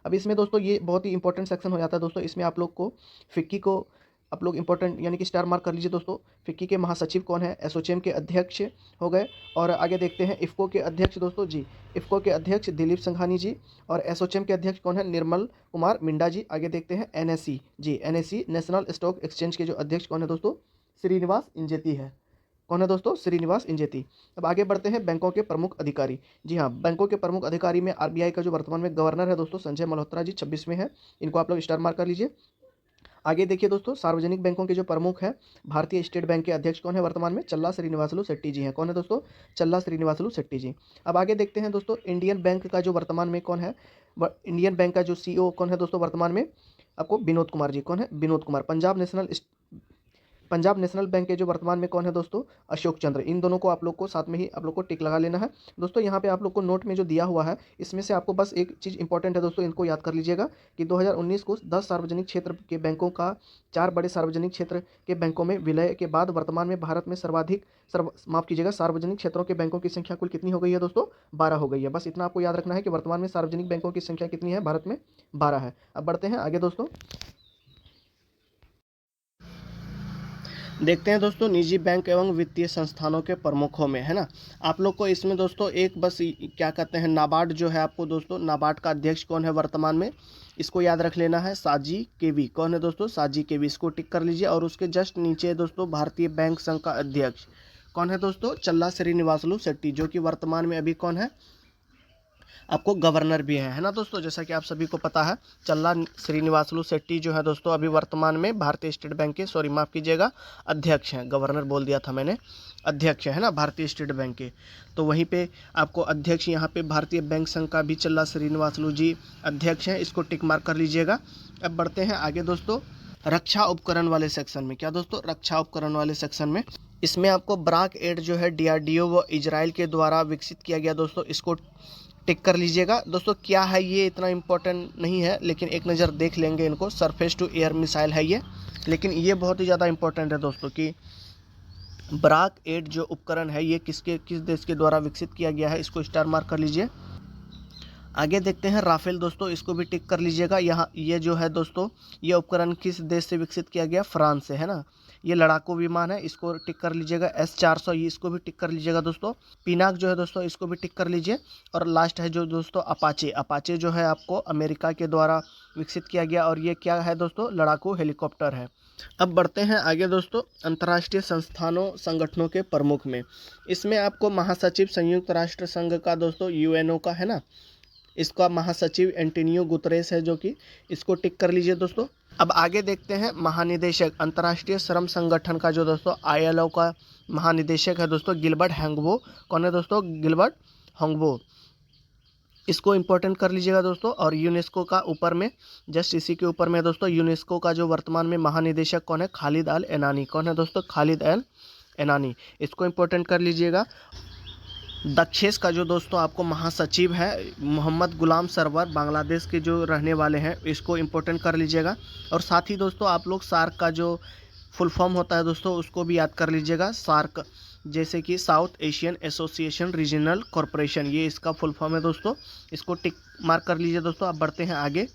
Speaker 1: अब इसमें दोस्तों ये बहुत ही इंपॉर्टेंट सेक्शन हो जाता है दोस्तों। इसमें आप लोग को फिक्की को आप लोग इंपॉर्टेंट यानी कि स्टार मार्क कर लीजिए दोस्तों। फिक्की के महासचिव कौन है, एसोचैम के अध्यक्ष हो गए। और आगे देखते हैं इफ़को के अध्यक्ष दोस्तों, जी इफ़को के अध्यक्ष दिलीप संघानी जी। और एसोचैम के अध्यक्ष कौन है, निर्मल कुमार मिंडा जी। आगे देखते हैं एनएसई, जी एनएसई नेशनल स्टॉक एक्सचेंज के जो अध्यक्ष कौन है दोस्तों, श्रीनिवास इंजेती है। कौन है दोस्तों, श्रीनिवास इंजेती। अब आगे बढ़ते हैं बैंकों के प्रमुख अधिकारी। जी हाँ, बैंकों के प्रमुख अधिकारी में आरबीआई का जो वर्तमान में गवर्नर है दोस्तों, संजय मल्होत्रा जी 26 में है, इनको आप लोग स्टार मार्क कर लीजिए। आगे देखिए दोस्तों, सार्वजनिक बैंकों के जो प्रमुख हैं, भारतीय स्टेट बैंक के अध्यक्ष कौन है वर्तमान में, चल्ला श्रीनिवासलू शेट्टी जी हैं। कौन है दोस्तों, चल्ला श्रीनिवासलू शेट्टी जी। अब आगे देखते हैं दोस्तों, इंडियन बैंक का जो वर्तमान में कौन है, इंडियन बैंक का जो सीईओ कौन है दोस्तों वर्तमान में, आपको विनोद कुमार जी। कौन है, Vinod Kumar. Punjab national Punjab national bank के जो वर्तमान में कौन है दोस्तों, अशोक चंद्र। इन दोनों को आप लोग को साथ में ही आप लोग को टिक लगा लेना है दोस्तों। यहाँ पे आप लोग को नोट में जो दिया हुआ है इसमें से आपको बस एक चीज़ इंपॉर्टेंट है दोस्तों, इनको याद कर लीजिएगा कि 2019 को 10 सार्वजनिक क्षेत्र के बैंकों का 4 बड़े सार्वजनिक क्षेत्र के बैंकों में विलय के बाद वर्तमान में भारत में माफ कीजिएगा, सार्वजनिक क्षेत्रों के बैंकों की संख्या कुल कितनी हो गई है दोस्तों, 12 हो गई है। बस इतना आपको याद रखना है कि वर्तमान में सार्वजनिक बैंकों की संख्या कितनी है भारत में, 12 है। अब बढ़ते हैं आगे दोस्तों, देखते हैं दोस्तों निजी बैंक एवं वित्तीय संस्थानों के प्रमुखों में, है ना। आप लोग को इसमें दोस्तों एक बस क्या कहते हैं, नाबार्ड जो है आपको दोस्तों, नाबार्ड का अध्यक्ष कौन है वर्तमान में, इसको याद रख लेना है, साजी केवी। कौन है दोस्तों, साजी केवी, इसको टिक कर लीजिए। और उसके जस्ट नीचे दोस्तों भारतीय बैंक संघ का अध्यक्ष कौन है दोस्तों, चल्ला श्रीनिवासलू शेट्टी, जो कि वर्तमान में अभी कौन है, आपको गवर्नर भी है ना दोस्तों। जैसा कि आप सभी को पता है, चल्ला श्रीनिवासलू शेट्टी जो है दोस्तों अभी वर्तमान में भारतीय स्टेट बैंक के, सॉरी माफ़ कीजिएगा, अध्यक्ष हैं, गवर्नर बोल दिया था मैंने, अध्यक्ष है ना भारतीय स्टेट बैंक के। तो वहीं पे आपको अध्यक्ष यहाँ पे भारतीय बैंक संघ का भी चल्ला श्रीनिवासलू जी अध्यक्ष हैं, इसको टिक मार्क कर लीजिएगा। अब बढ़ते हैं आगे दोस्तों, रक्षा उपकरण वाले सेक्शन में। क्या दोस्तों, रक्षा उपकरण वाले सेक्शन में इसमें आपको ब्राक 8 जो है डीआरडीओ व इजराइल के द्वारा विकसित किया गया दोस्तों, इसको टिक कर लीजिएगा दोस्तों। क्या है ये, इतना इम्पोर्टेंट नहीं है, लेकिन एक नज़र देख लेंगे इनको। सरफेस टू एयर मिसाइल है ये, लेकिन ये बहुत ही ज़्यादा इम्पोर्टेंट है दोस्तों कि ब्राक 8 जो उपकरण है ये किस देश के द्वारा विकसित किया गया है, इसको स्टार मार्क कर लीजिए। आगे देखते हैं राफेल दोस्तों, इसको भी टिक कर लीजिएगा। यहाँ ये जो है दोस्तों, ये उपकरण किस देश से विकसित किया गया, फ्रांस से, है ना। ये लड़ाकू विमान है, इसको टिक कर लीजिएगा। S-400 ये, इसको भी टिक कर लीजिएगा दोस्तों। पिनाक जो है दोस्तों, इसको भी टिक कर लीजिए। और लास्ट है जो दोस्तों अपाचे, अपाचे जो है आपको अमेरिका के द्वारा विकसित किया गया, और ये क्या है दोस्तों, लड़ाकू हेलीकॉप्टर है। अब बढ़ते हैं आगे दोस्तों, अंतर्राष्ट्रीय संस्थानों संगठनों के प्रमुख में। इसमें आपको महासचिव संयुक्त राष्ट्र संघ का दोस्तों, UNO का, है ना, इसका महासचिव एंटोनियो गुतरेस है, जो कि इसको टिक कर लीजिए दोस्तों। अब आगे देखते हैं महानिदेशक अंतर्राष्ट्रीय श्रम संगठन का जो दोस्तों ILO का महानिदेशक है दोस्तों, गिलबर्ट हैंगबो। कौन है दोस्तों, गिलबर्ट हैंगबो, इसको इंपॉर्टेंट कर लीजिएगा दोस्तों। और यूनेस्को का ऊपर में, जस्ट इसी के ऊपर में दोस्तों, यूनेस्को का जो वर्तमान में महानिदेशक कौन है, खालिद अल एनानी। कौन है दोस्तों, खालिद अल एनानी, इसको इंपॉर्टेंट कर लीजिएगा। दक्षेस का जो दोस्तों आपको महासचिव है, मोहम्मद गुलाम सरवर, बांग्लादेश के जो रहने वाले हैं, इसको इंपॉर्टेंट कर लीजिएगा। और साथ ही दोस्तों आप लोग सार्क का जो फुल फॉर्म होता है दोस्तों, उसको भी याद कर लीजिएगा। सार्क जैसे कि south Asian association regional corporation, ये इसका फुल फॉर्म है दोस्तों, इसको टिक मार्क कर लीजिए दोस्तों। अब बढ़ते हैं आगे,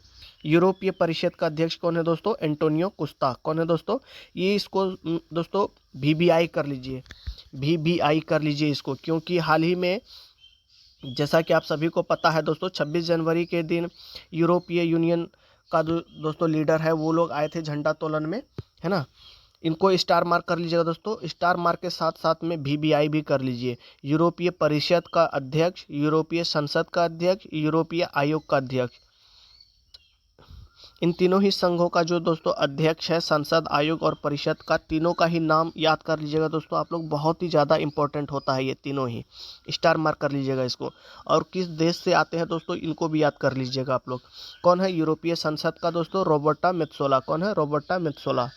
Speaker 1: यूरोपीय परिषद का अध्यक्ष कौन है दोस्तों, एंटोनियो कोस्टा। कौन है दोस्तों, ये इसको दोस्तों VBI कर लीजिए, VBI कर लीजिए इसको, क्योंकि हाल ही में जैसा कि आप सभी को पता है दोस्तों, 26 जनवरी के दिन यूरोपीय यूनियन का दोस्तों लीडर है, वो लोग आए थे झंडा तोलन में, है ना। इनको स्टार मार्क कर लीजिएगा दोस्तों। स्टार मार्क के साथ साथ में VBI भी कर लीजिए। यूरोपीय परिषद का अध्यक्ष, यूरोपीय संसद का अध्यक्ष, यूरोपीय आयोग का अध्यक्ष, इन तीनों ही संघों का जो दोस्तों अध्यक्ष है, संसद, आयोग और परिषद का, तीनों का ही नाम याद कर लीजिएगा दोस्तों आप लोग। बहुत ही ज़्यादा इंपॉर्टेंट होता है ये तीनों ही, स्टार मार्क कर लीजिएगा इसको। और किस देश से आते हैं दोस्तों, इनको भी याद कर लीजिएगा आप लोग। कौन है यूरोपीय संसद का दोस्तों, रॉबर्टा मेत्सोला। कौन है, रॉबर्टा मेत्सोला।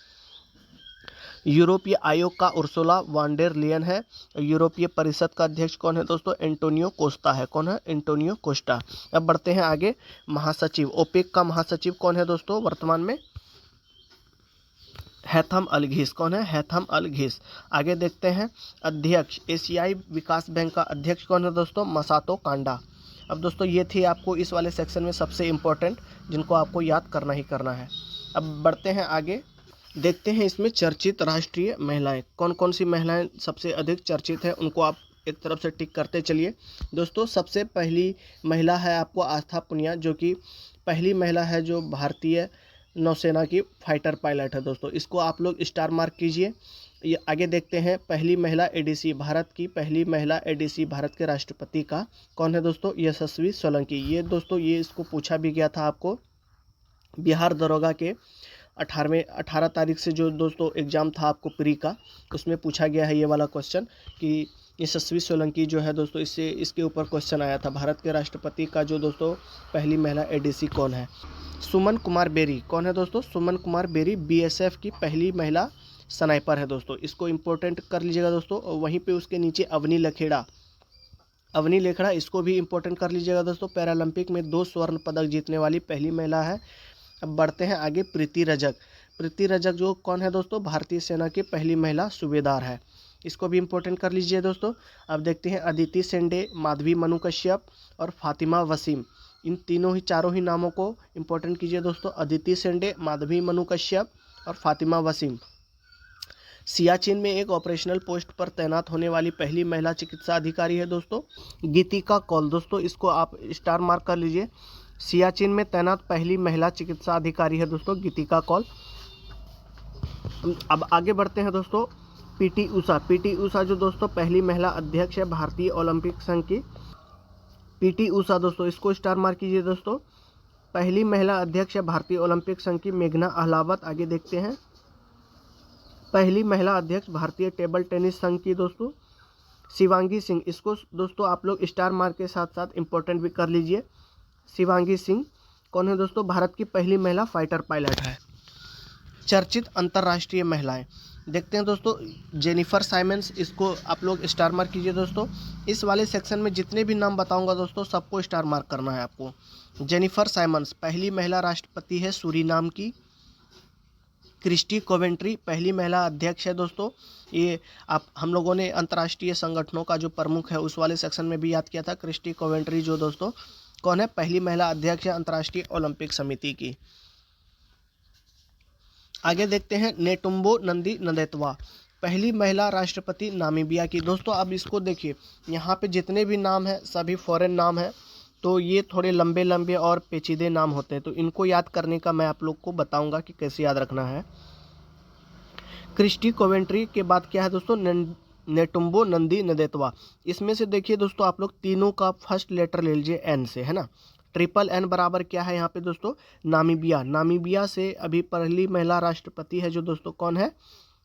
Speaker 1: यूरोपीय आयोग का उर्सुला वॉन डेर लियन है। यूरोपीय परिषद का अध्यक्ष कौन है दोस्तों, एंटोनियो कोस्टा है। कौन है, एंटोनियो कोस्टा। अब बढ़ते हैं आगे, महासचिव, ओपेक का महासचिव कौन है दोस्तों वर्तमान में, हैथम अल-घीस। कौन है, हैथम अल-घीस। आगे देखते हैं, अध्यक्ष, एशियाई विकास बैंक का अध्यक्ष कौन है दोस्तों, मसातो कांडा। अब दोस्तों ये थी आपको इस वाले सेक्शन में सबसे इम्पोर्टेंट, जिनको आपको याद करना ही करना है। अब बढ़ते हैं आगे, देखते हैं इसमें चर्चित राष्ट्रीय महिलाएं, कौन कौन सी महिलाएं सबसे अधिक चर्चित है, उनको आप एक तरफ से टिक करते चलिए दोस्तों। सबसे पहली महिला है आपको आस्था पुनिया, जो कि पहली महिला है जो भारतीय नौसेना की फाइटर पायलट है दोस्तों, इसको आप लोग स्टार मार्क कीजिए। ये आगे देखते हैं, पहली महिला ADC, भारत की पहली महिला ADC, भारत के राष्ट्रपति का कौन है दोस्तों, यशस्वी सोलंकी। ये दोस्तों ये इसको पूछा भी गया था आपको, बिहार दरोगा के 18 तारीख से जो दोस्तों एग्ज़ाम था आपको प्री का, उसमें पूछा गया है ये वाला क्वेश्चन कि यशस्वी सोलंकी जो है दोस्तों, इसके ऊपर क्वेश्चन आया था। भारत के राष्ट्रपति का जो दोस्तों पहली महिला ADC कौन है, सुमन कुमार बेरी। कौन है दोस्तों, सुमन कुमार बेरी BSF की पहली महिला स्नाइपर है दोस्तों, इसको इम्पोर्टेंट कर लीजिएगा दोस्तों। और वहीं पे उसके नीचे अवनी लखेड़ा, अवनी लेखड़ा, इसको भी इम्पोर्टेंट कर लीजिएगा दोस्तों। पैरालंपिक में 2 स्वर्ण पदक जीतने वाली पहली महिला है। अब बढ़ते हैं आगे। प्रीति रजक, प्रीति रजक जो कौन है दोस्तों, भारतीय सेना की पहली महिला सूबेदार है, इसको भी इम्पोर्टेंट कर लीजिए दोस्तों। अब देखते हैं अदिति शेंडे, माधवी मनु कश्यप और फातिमा वसीम, इन तीनों ही चारों ही नामों को इम्पोर्टेंट कीजिए दोस्तों। अदिति शेंडे, माधवी मनु कश्यप और फातिमा वसीम। सियाचिन में एक ऑपरेशनल पोस्ट पर तैनात होने वाली पहली महिला चिकित्सा अधिकारी है दोस्तों, गीतिका कौल। दोस्तों इसको आप स्टार मार्क कर लीजिए। सियाचिन में तैनात पहली महिला चिकित्सा अधिकारी है दोस्तों, गीतिका कौल। अब आगे बढ़ते हैं दोस्तों। पीटी उषा, पीटी उषा जो दोस्तों पहली महिला अध्यक्ष है भारतीय ओलंपिक संघ की। पीटी उषा दोस्तों, इसको स्टार मार्क कीजिए दोस्तों। पहली महिला अध्यक्ष है भारतीय ओलंपिक संघ की। मेघना अहलावत, आगे देखते हैं। पहली महिला अध्यक्ष भारतीय टेबल टेनिस संघ की दोस्तों। शिवांगी सिंह, इसको दोस्तों आप लोग स्टार मार्क के साथ साथ इम्पोर्टेंट भी कर लीजिए। शिवांगी सिंह कौन है दोस्तों, भारत की पहली महिला फाइटर पायलट है। चर्चित अंतर्राष्ट्रीय महिलाएं देखते हैं दोस्तों। जेनिफर साइमंस, इसको आप लोग स्टार मार्क कीजिए दोस्तों। इस वाले सेक्शन में जितने भी नाम बताऊंगा दोस्तों सबको स्टार मार्क करना है आपको। जेनिफर साइमंस पहली महिला राष्ट्रपति है सूरीनाम की। क्रिस्टी कोवेंट्री पहली महिला अध्यक्ष है दोस्तों। ये आप हम लोगों ने अंतर्राष्ट्रीय संगठनों का जो प्रमुख है उस वाले सेक्शन में भी याद किया था। क्रिस्टी कोवेंट्री जो दोस्तों कौन है, पहली महिला अध्यक्ष है अंतर्राष्ट्रीय ओलंपिक समिति की। आगे देखते हैं। नेटुम्बो नंदी नंदेतवा, पहली महिला राष्ट्रपति नामीबिया की। दोस्तों अब इसको देखिए, यहाँ पे जितने भी नाम हैं सभी फॉरेन नाम हैं, तो ये थोड़े लंबे लंबे और पेचीदे नाम होते हैं, तो इनको याद करने का मैं आप लोग को बताऊंगा कि कैसे याद रखना है। क्रिस्टी कोवेंट्री के बाद क्या है दोस्तों, नेटुम्बो नंदी नंदेतवा। इसमें से देखिए दोस्तों आप लोग तीनों का फर्स्ट लेटर ले लीजिए एन से, है ना। ट्रिपल एन बराबर क्या है यहाँ पे दोस्तों, नामीबिया। नामीबिया से अभी पहली महिला राष्ट्रपति है जो दोस्तों कौन है,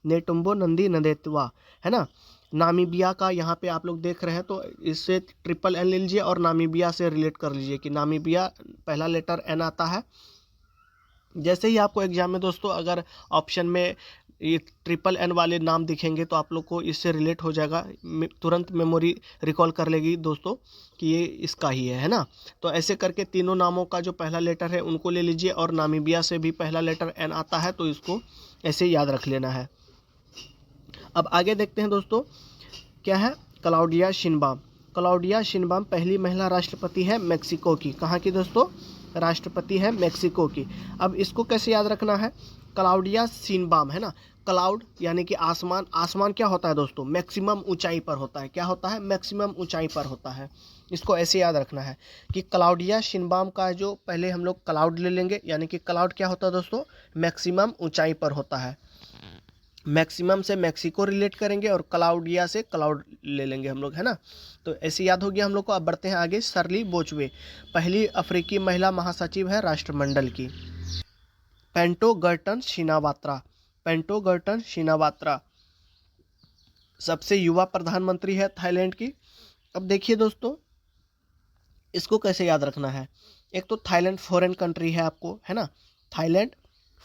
Speaker 1: नेटुम्बो नंदी नंदेतवा, है ना। नामीबिया का यहाँ पे आप लोग देख रहे हैं, तो इससे ट्रिपल एन ले लीजिए और नामीबिया से रिलेट कर लीजिए कि नामीबिया पहला लेटर एन आता है। जैसे ही आपको एग्जाम में दोस्तों अगर ऑप्शन में ये ट्रिपल एन वाले नाम दिखेंगे तो आप लोग को इससे रिलेट हो जाएगा, तुरंत मेमोरी रिकॉल कर लेगी दोस्तों कि ये इसका ही है ना। तो ऐसे करके तीनों नामों का जो पहला लेटर है उनको ले लीजिए, और नामीबिया से भी पहला लेटर एन आता है तो इसको ऐसे याद रख लेना है। अब आगे देखते हैं दोस्तों क्या है, क्लाउडिया शिनबाम। क्लाउडिया शिनबाम पहली महिला राष्ट्रपति है मेक्सिको की। कहाँ की दोस्तों, राष्ट्रपति है मेक्सिको की। अब इसको कैसे याद रखना है, क्लाउडिया शिनबाम, है ना। क्लाउड यानी कि आसमान, आसमान क्या होता है दोस्तों, मैक्सिमम ऊंचाई पर होता है। क्या होता है, मैक्सिमम ऊंचाई पर होता है। इसको ऐसे याद रखना है कि क्लाउडिया शिनबाम का जो पहले हम लोग क्लाउड ले लेंगे, यानी कि क्लाउड क्या होता है दोस्तों, मैक्सिमम ऊंचाई पर होता है। मैक्सिमम से मैक्सिको रिलेट करेंगे और क्लाउडिया से क्लाउड ले लेंगे हम लोग, है ना। तो ऐसे याद हो गया हम लोग को। अब बढ़ते हैं आगे। शर्ली बोचवे पहली अफ्रीकी महिला महासचिव है राष्ट्रमंडल की। पेंटो गर्टन शिनावात्रा, पेंटो गर्टन शिनावात्रा सबसे युवा प्रधानमंत्री है थाईलैंड की। अब देखिए दोस्तों इसको कैसे याद रखना है। एक तो थाईलैंड फॉरेन कंट्री है आपको, है ना, थाईलैंड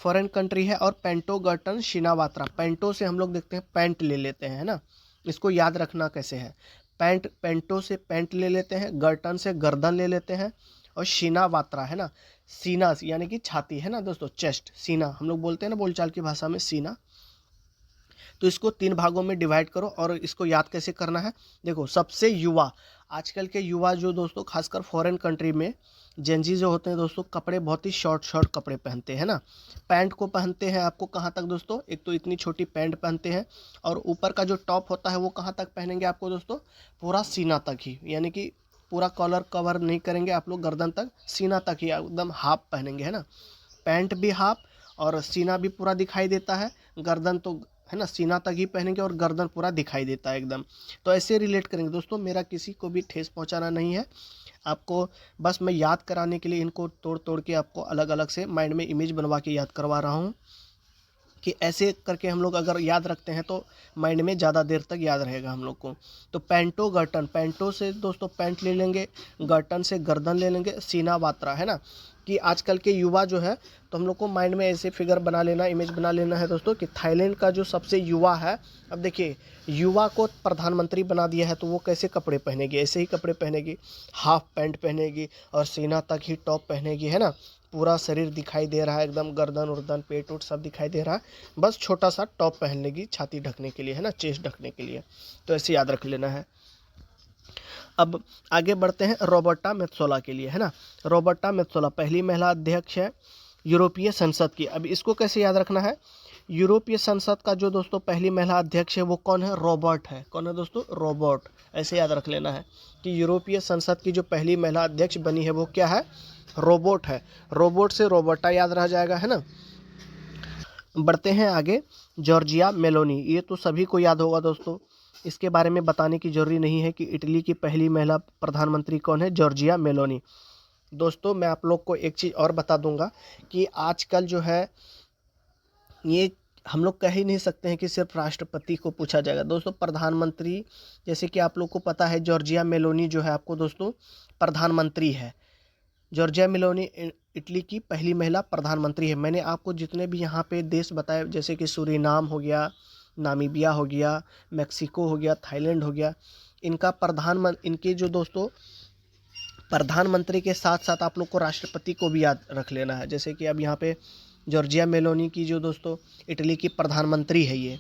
Speaker 1: फॉरेन कंट्री है। और पेंटो गर्टन शिनावात्रा, पेंटो से हम लोग देखते हैं पैंट ले लेते हैं, है ना। इसको याद रखना कैसे है, पैंट, पेंटो से पैंट ले लेते हैं, गर्टन से गर्दन ले लेते हैं, और शिनावात्रा है ना, सीना यानी कि छाती, है ना दोस्तों, चेस्ट, सीना हम लोग बोलते हैं ना बोलचाल की भाषा में, सीना। तो इसको 3 भागों में डिवाइड करो और इसको याद कैसे करना है। देखो सबसे युवा, आजकल के युवा जो दोस्तों खासकर फॉरेन कंट्री में जेंजी जो होते हैं दोस्तों, कपड़े बहुत ही शॉर्ट कपड़े पहनते हैं ना। पैंट को पहनते हैं आपको कहाँ तक दोस्तों, एक तो इतनी छोटी पैंट पहनते हैं, और ऊपर का जो टॉप होता है वो कहाँ तक पहनेंगे आपको दोस्तों, पूरा सीना तक ही, यानी कि पूरा कॉलर कवर नहीं करेंगे आप लोग, गर्दन तक, सीना तक ही एकदम हाफ पहनेंगे, है ना। पैंट भी हाफ और सीना भी पूरा दिखाई देता है, गर्दन तो है ना सीना तक ही पहनेंगे और गर्दन पूरा दिखाई देता है एकदम। तो ऐसे रिलेट करेंगे दोस्तों। मेरा किसी को भी ठेस पहुंचाना नहीं है आपको, बस मैं याद कराने के लिए इनको तोड़ तोड़ के आपको अलग अलग से माइंड में इमेज बनवा के याद करवा रहा हूँ कि ऐसे करके हम लोग अगर याद रखते हैं तो माइंड में ज़्यादा देर तक याद रहेगा हम लोग को। तो पेंटो गर्टन, पेंटो से दोस्तों पैंट ले लेंगे, गर्टन से गर्दन ले लेंगे, सीना वात्रा, है ना। कि आजकल के युवा जो है, तो हम लोग को माइंड में ऐसे फिगर बना लेना, इमेज बना लेना है दोस्तों कि थाईलैंड का जो सबसे युवा है, अब देखिए युवा को प्रधानमंत्री बना दिया है तो वो कैसे कपड़े पहनेगी, ऐसे ही कपड़े पहनेगी, हाफ पैंट पहनेगी और सीना तक ही टॉप पहनेगी, है ना। पूरा शरीर दिखाई दे रहा है, एकदम गर्दन उर्दन पेट उट सब दिखाई दे रहा है, बस छोटा सा टॉप पहन लेगी छाती ढकने के लिए, है ना, चेस्ट ढकने के लिए। तो ऐसे याद रख लेना है। अब आगे बढ़ते हैं रॉबर्टा मेत्सोला के लिए, है ना। रॉबर्टा मेत्सोला पहली महिला अध्यक्ष है यूरोपीय संसद की। अब इसको कैसे याद रखना है, यूरोपीय संसद का जो दोस्तों पहली महिला अध्यक्ष है वो कौन है, रॉबर्ट है। कौन है दोस्तों, रॉबर्ट। ऐसे याद रख लेना है कि यूरोपीय संसद की जो पहली महिला अध्यक्ष बनी है वो क्या है, रोबोट है। रोबोट से रोबर्टा याद रह जाएगा, है ना। बढ़ते हैं आगे, जॉर्जिया मेलोनी, ये तो सभी को याद होगा दोस्तों, इसके बारे में बताने की जरूरी नहीं है कि इटली की पहली महिला प्रधानमंत्री कौन है, जॉर्जिया मेलोनी। दोस्तों मैं आप लोग को एक चीज़ और बता दूंगा कि आजकल जो है ये हम लोग कह ही नहीं सकते हैं कि सिर्फ राष्ट्रपति को पूछा जाएगा दोस्तों, प्रधानमंत्री, जैसे कि आप लोग को पता है जॉर्जिया मेलोनी जो है आपको दोस्तों प्रधानमंत्री है। जॉर्जिया मेलोनी इटली की पहली महिला प्रधानमंत्री है। मैंने आपको जितने भी यहाँ पे देश बताए, जैसे कि सूरीनाम हो गया, नामीबिया हो गया, मेक्सिको हो गया, थाईलैंड हो गया, इनका इनके जो दोस्तों प्रधानमंत्री के साथ साथ आप लोग को राष्ट्रपति को भी याद रख लेना है। जैसे कि अब यहाँ पे जॉर्जिया मेलोनी की जो दोस्तों इटली की प्रधानमंत्री है ये,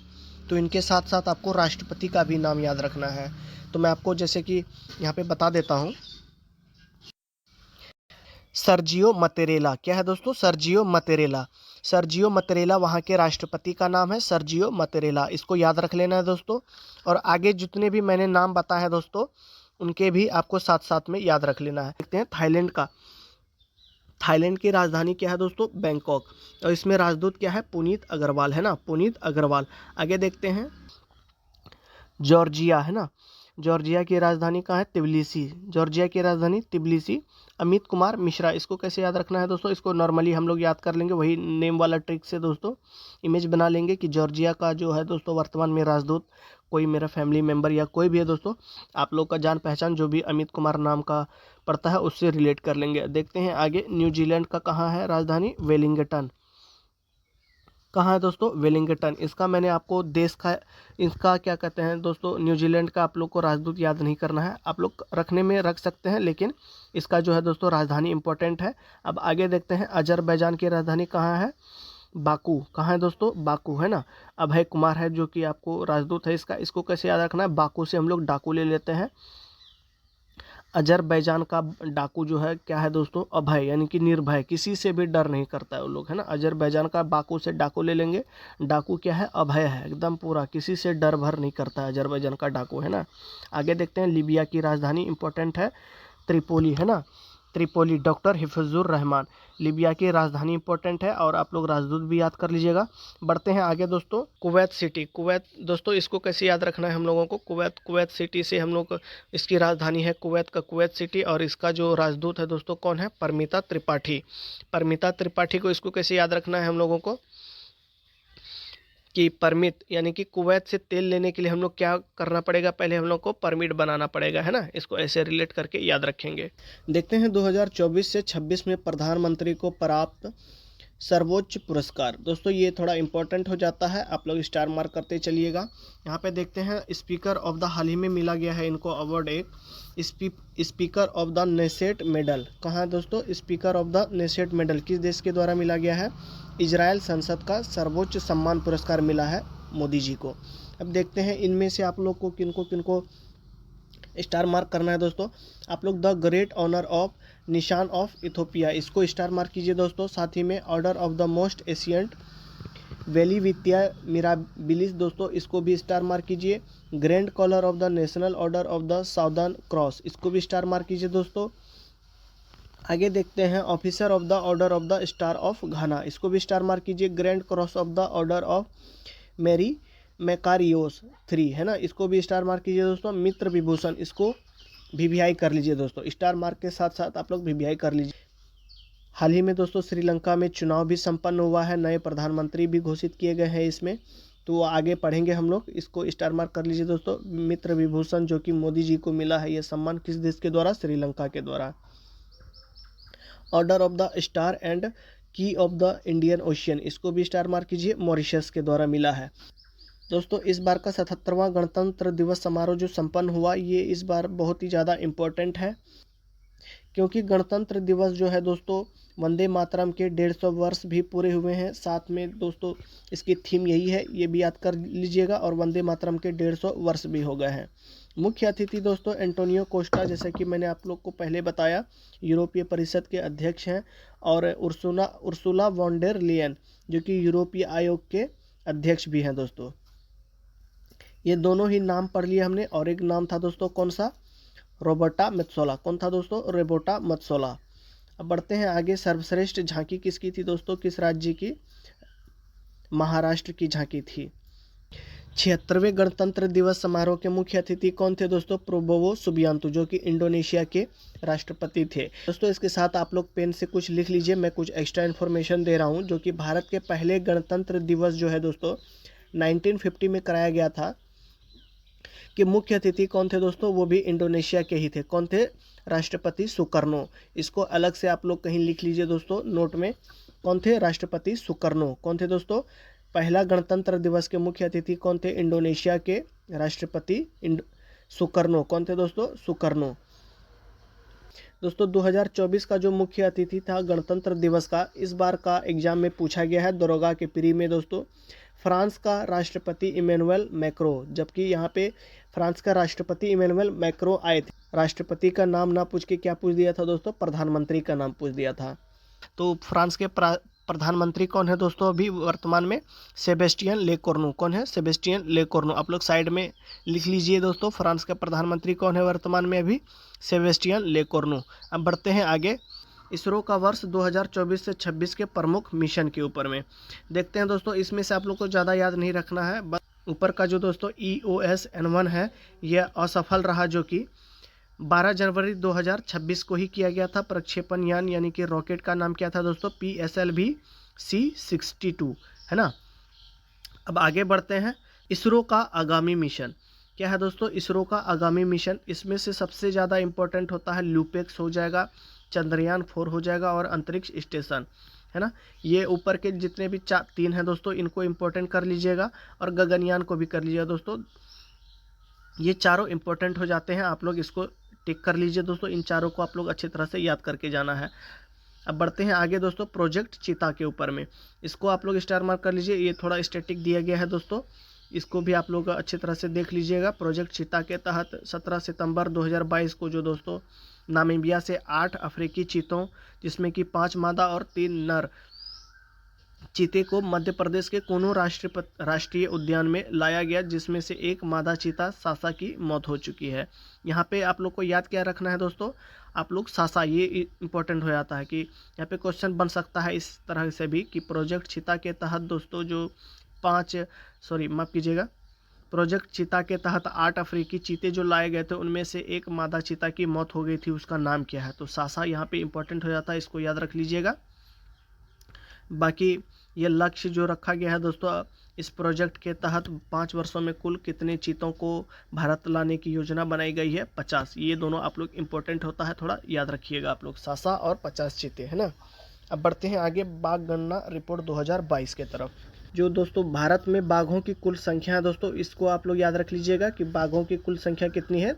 Speaker 1: तो इनके साथ साथ आपको राष्ट्रपति का भी नाम याद रखना है। तो मैं आपको जैसे कि यहाँ पे बता देता हूँ, सर्जियो मतेरेला, क्या है दोस्तों, सर्जियो मतेरेला। सर्जियो मतेरेला वहाँ के राष्ट्रपति का नाम है, सर्जियो मतेरेला, इसको याद रख लेना है दोस्तों। और आगे जितने भी मैंने नाम बताए हैं दोस्तों उनके भी आपको साथ साथ में याद रख लेना है। देखते हैं थाईलैंड का, थाईलैंड की राजधानी क्या है दोस्तों, बैंकॉक, और इसमें राजदूत क्या है, पुनीत अग्रवाल, है ना, पुनीत अग्रवाल। आगे देखते हैं जॉर्जिया, है ना, जॉर्जिया की राजधानी कहाँ है, तिबिलिसी, जॉर्जिया की राजधानी तिबिलिसी। अमित कुमार मिश्रा, इसको कैसे याद रखना है दोस्तों, इसको नॉर्मली हम लोग याद कर लेंगे, वही नेम वाला ट्रिक से दोस्तों इमेज बना लेंगे कि जॉर्जिया का जो है दोस्तों वर्तमान में राजदूत कोई मेरा फैमिली मेम्बर या कोई भी है दोस्तों, आप लोग का जान पहचान जो भी अमित कुमार नाम का पड़ता है उससे रिलेट कर लेंगे। देखते हैं आगे, न्यूजीलैंड का कहाँ है राजधानी, वेलिंगटन, कहाँ है दोस्तों, वेलिंगटन। इसका मैंने आपको देश का, इसका क्या कहते हैं दोस्तों, न्यूजीलैंड का आप लोग को राजदूत याद नहीं करना है, आप लोग रखने में रख सकते हैं लेकिन इसका जो है दोस्तों राजधानी इंपॉर्टेंट है। अब आगे देखते हैं अजरबैजान की राजधानी कहाँ है, बाकू, कहाँ है दोस्तों, बाकू, है ना। अभय कुमार है जो कि आपको राजदूत है इसका, इसको कैसे याद रखना है, बाकू से हम लोग डाकू ले लेते हैं। अजरबैजान का डाकू जो है क्या है दोस्तों, अभय, यानी कि निर्भय, किसी से भी डर नहीं करता है वो लोग, है ना। अजरबैजान का बाकू से डाकू ले लेंगे, डाकू क्या है, अभय है, एकदम पूरा किसी से डर भर नहीं करता है अजरबैजान का डाकू, है ना। आगे देखते हैं, लीबिया की राजधानी इंपॉर्टेंट है, त्रिपोली, है ना, त्रिपोली, डॉक्टर हिफजुर रहमान, लीबिया की राजधानी इंपॉर्टेंट है और आप लोग राजदूत भी याद कर लीजिएगा। बढ़ते हैं आगे दोस्तों, कुवैत सिटी, कुवैत दोस्तों इसको कैसे याद रखना है हम लोगों को, कुवैत, कुवैत सिटी से हम लोग, इसकी राजधानी है कुवैत का कुवैत सिटी, और इसका जो राजदूत है दोस्तों कौन है, परमिता त्रिपाठी, परमिता त्रिपाठी को, इसको कैसे याद रखना है हम लोगों को कि परमिट, यानी कि कुवैत से तेल लेने के लिए हम लोग क्या करना पड़ेगा, पहले हम लोग को परमिट बनाना पड़ेगा, है ना, इसको ऐसे रिलेट करके याद रखेंगे। देखते हैं 2024 से 26 में प्रधानमंत्री को प्राप्त सर्वोच्च पुरस्कार, दोस्तों ये थोड़ा इंपॉर्टेंट हो जाता है, आप लोग स्टार मार्क करते चलिएगा। यहाँ पे देखते हैं स्पीकर ऑफ द, हाल ही में मिला गया है इनको अवार्ड एक, speaker of the Knesset medal, कहाँ है दोस्तों, speaker of the Knesset medal किस देश के द्वारा मिला गया है, इजराइल संसद का सर्वोच्च सम्मान पुरस्कार मिला है मोदी जी को। अब देखते हैं इनमें से आप लोग को किनको किनको स्टार मार्क करना है दोस्तों। आप लोग the great honour of Nishan of Ethiopia, इसको स्टार मार्क कीजिए दोस्तों। साथ ही में order of the most ancient Welwitschia mirabilis, दोस्तों इसको भी स्टार मार्क कीजिए। Grand collar of the national order of the southern cross, इसको भी स्टार मार्क कीजिए दोस्तों। आगे देखते हैं officer of the order of the star of Ghana, इसको भी स्टार मार्क कीजिए। Grand cross of the order of मेरी मैकारियोस 3, है ना, इसको भी स्टार मार्क कीजिए दोस्तों। मित्र विभूषण, इसको वीवीआई कर लीजिए दोस्तों, स्टार मार्क के साथ साथ आप लोग वीवीआई कर लीजिए। हाल ही में दोस्तों श्रीलंका में चुनाव भी संपन्न हुआ है, नए प्रधानमंत्री भी घोषित किए गए हैं इसमें, तो आगे पढ़ेंगे हम लोग, इसको स्टार मार्क कर लीजिए दोस्तों। मित्र विभूषण जो कि मोदी जी को मिला है, ये सम्मान किस देश के द्वारा, श्रीलंका के द्वारा। Order of the star and की ऑफ द इंडियन ओशियन, इसको भी स्टार मार्क कीजिए, मॉरिशस के द्वारा मिला है। दोस्तों इस बार का 77वां गणतंत्र दिवस समारोह जो संपन्न हुआ, ये इस बार बहुत ही ज़्यादा इम्पोर्टेंट है, क्योंकि गणतंत्र दिवस जो है दोस्तों वंदे मातरम के 150 वर्ष भी पूरे हुए हैं। साथ में दोस्तों इसकी थीम यही है, ये भी याद कर लीजिएगा, और वंदे मातरम के 150 वर्ष भी हो गए हैं। मुख्य अतिथि दोस्तों एंटोनियो कोस्टा, जैसा कि मैंने आप लोग को पहले बताया, यूरोपीय परिषद के अध्यक्ष हैं, और उर्सुला वॉन डेर लेयन जो कि यूरोपीय आयोग के अध्यक्ष भी हैं दोस्तों। ये दोनों ही नाम पढ़ लिए हमने, और एक नाम था दोस्तों कौन सा, रोबर्टा मेत्सोला। कौन था दोस्तों, रोबर्टा मेत्सोला। अब बढ़ते हैं आगे। सर्वश्रेष्ठ झांकी किसकी थी दोस्तों, किस राज्य की, महाराष्ट्र की झांकी थी। 76वें गणतंत्र दिवस समारोह के मुख्य अतिथि कौन थे दोस्तों, प्रोबोवो सुबियांतो, जो कि इंडोनेशिया के राष्ट्रपति थे। दोस्तों इसके साथ आप लोग पेन से कुछ लिख लीजिए, मैं कुछ एक्स्ट्रा इन्फॉर्मेशन दे रहा हूँ, जो कि भारत के पहले गणतंत्र दिवस जो है दोस्तों 1950 में कराया गया था, कि मुख्य अतिथि कौन थे दोस्तों, वो भी इंडोनेशिया के ही थे। कौन थे, राष्ट्रपति सुकर्नो। इसको अलग से आप लोग कहीं लिख लीजिए दोस्तों नोट में, कौन थे, राष्ट्रपति सुकर्नो। कौन थे दोस्तों, पहला गणतंत्र दिवस के मुख्य अतिथि कौन थे, इंडोनेशिया के राष्ट्रपति सुकर्नो। कौन थे दोस्तों, सुकर्नो। दोस्तों 2024 का जो मुख्य अतिथि था गणतंत्र दिवस का, इस बार का एग्जाम में पूछा गया है दरोगा के प्री में दोस्तों, फ्रांस का राष्ट्रपति इमैनुअल मैक्रो, जबकि यहाँ पे फ्रांस का राष्ट्रपति इमैनुअल मैक्रो आए थे। राष्ट्रपति का नाम ना पूछ के क्या पूछ दिया था दोस्तों, प्रधानमंत्री का नाम पूछ दिया था। तो फ्रांस के प्रधानमंत्री कौन है दोस्तों अभी वर्तमान में, सेबेस्टियन लेकोर्नु। कौन है, सेबेस्टियन लेकोर्नु। आप लोग साइड में लिख लीजिए दोस्तों, फ्रांस का प्रधानमंत्री कौन है वर्तमान में अभी, सेबेस्टियन लेकोर्नु। अब बढ़ते हैं आगे। इसरो का वर्ष 2024 से 26 के प्रमुख मिशन के ऊपर में देखते हैं दोस्तों। इसमें से आप लोग को ज़्यादा याद नहीं रखना है, बस ऊपर का जो दोस्तों EOS-N1 है, यह असफल रहा, जो कि 12 जनवरी 2026 को ही किया गया था। प्रक्षेपण यान यानी कि रॉकेट का नाम क्या था दोस्तों, PSLV-C62 है ना। अब आगे बढ़ते हैं। इसरो का आगामी मिशन क्या है दोस्तों, इसरो का आगामी मिशन, इसमें से सबसे ज़्यादा इम्पोर्टेंट होता है लूपेक्स हो जाएगा, चंद्रयान 4 हो जाएगा, और अंतरिक्ष स्टेशन है ना। ये ऊपर के जितने भी 3 हैं दोस्तों, इनको इम्पोर्टेंट कर लीजिएगा, और गगनयान को भी कर लीजिएगा दोस्तों। ये चारों इम्पोर्टेंट हो जाते हैं, आप लोग इसको टिक कर लीजिए दोस्तों। इन चारों को आप लोग अच्छी तरह से याद करके जाना है। अब बढ़ते हैं आगे दोस्तों, प्रोजेक्ट चीता के ऊपर में, इसको आप लोग स्टार मार्क कर लीजिए। ये थोड़ा स्टैटिक दिया गया है दोस्तों, इसको भी आप लोग अच्छी तरह से देख लीजिएगा। प्रोजेक्ट चीता के तहत 17 सितंबर 2022 को जो दोस्तों नामीबिया से 8 अफ्रीकी चीतों, जिसमें कि 5 मादा और 3 नर चीते को मध्य प्रदेश के कोनो राष्ट्रीय उद्यान में लाया गया, जिसमें से एक मादा चीता सासा की मौत हो चुकी है। यहाँ पे आप लोग को याद क्या रखना है दोस्तों, आप लोग सासा, ये इम्पोर्टेंट हो जाता है कि यहाँ पे क्वेश्चन बन सकता है इस तरह से भी, कि प्रोजेक्ट चीता के तहत दोस्तों जो माफ़ कीजिएगा, प्रोजेक्ट चीता के तहत 8 अफ्रीकी चीते जो लाए गए थे, उनमें से एक मादा चीता की मौत हो गई थी, उसका नाम क्या है, तो सासा यहाँ पे इम्पोर्टेंट हो जाता है, इसको याद रख लीजिएगा। बाकी ये लक्ष्य जो रखा गया है दोस्तों, इस प्रोजेक्ट के तहत 5 वर्षों में कुल कितने चीतों को भारत लाने की योजना बनाई गई है, 50। ये दोनों आप लोग इम्पोर्टेंट होता है, थोड़ा याद रखिएगा आप लोग, सासा और 50 चीते है ना। अब बढ़ते हैं आगे, बाघ गणना रिपोर्ट 2022 के तरफ। जो दोस्तों भारत में बाघों की कुल संख्या है दोस्तों, इसको आप लोग याद रख लीजिएगा कि बाघों की कुल संख्या कितनी है,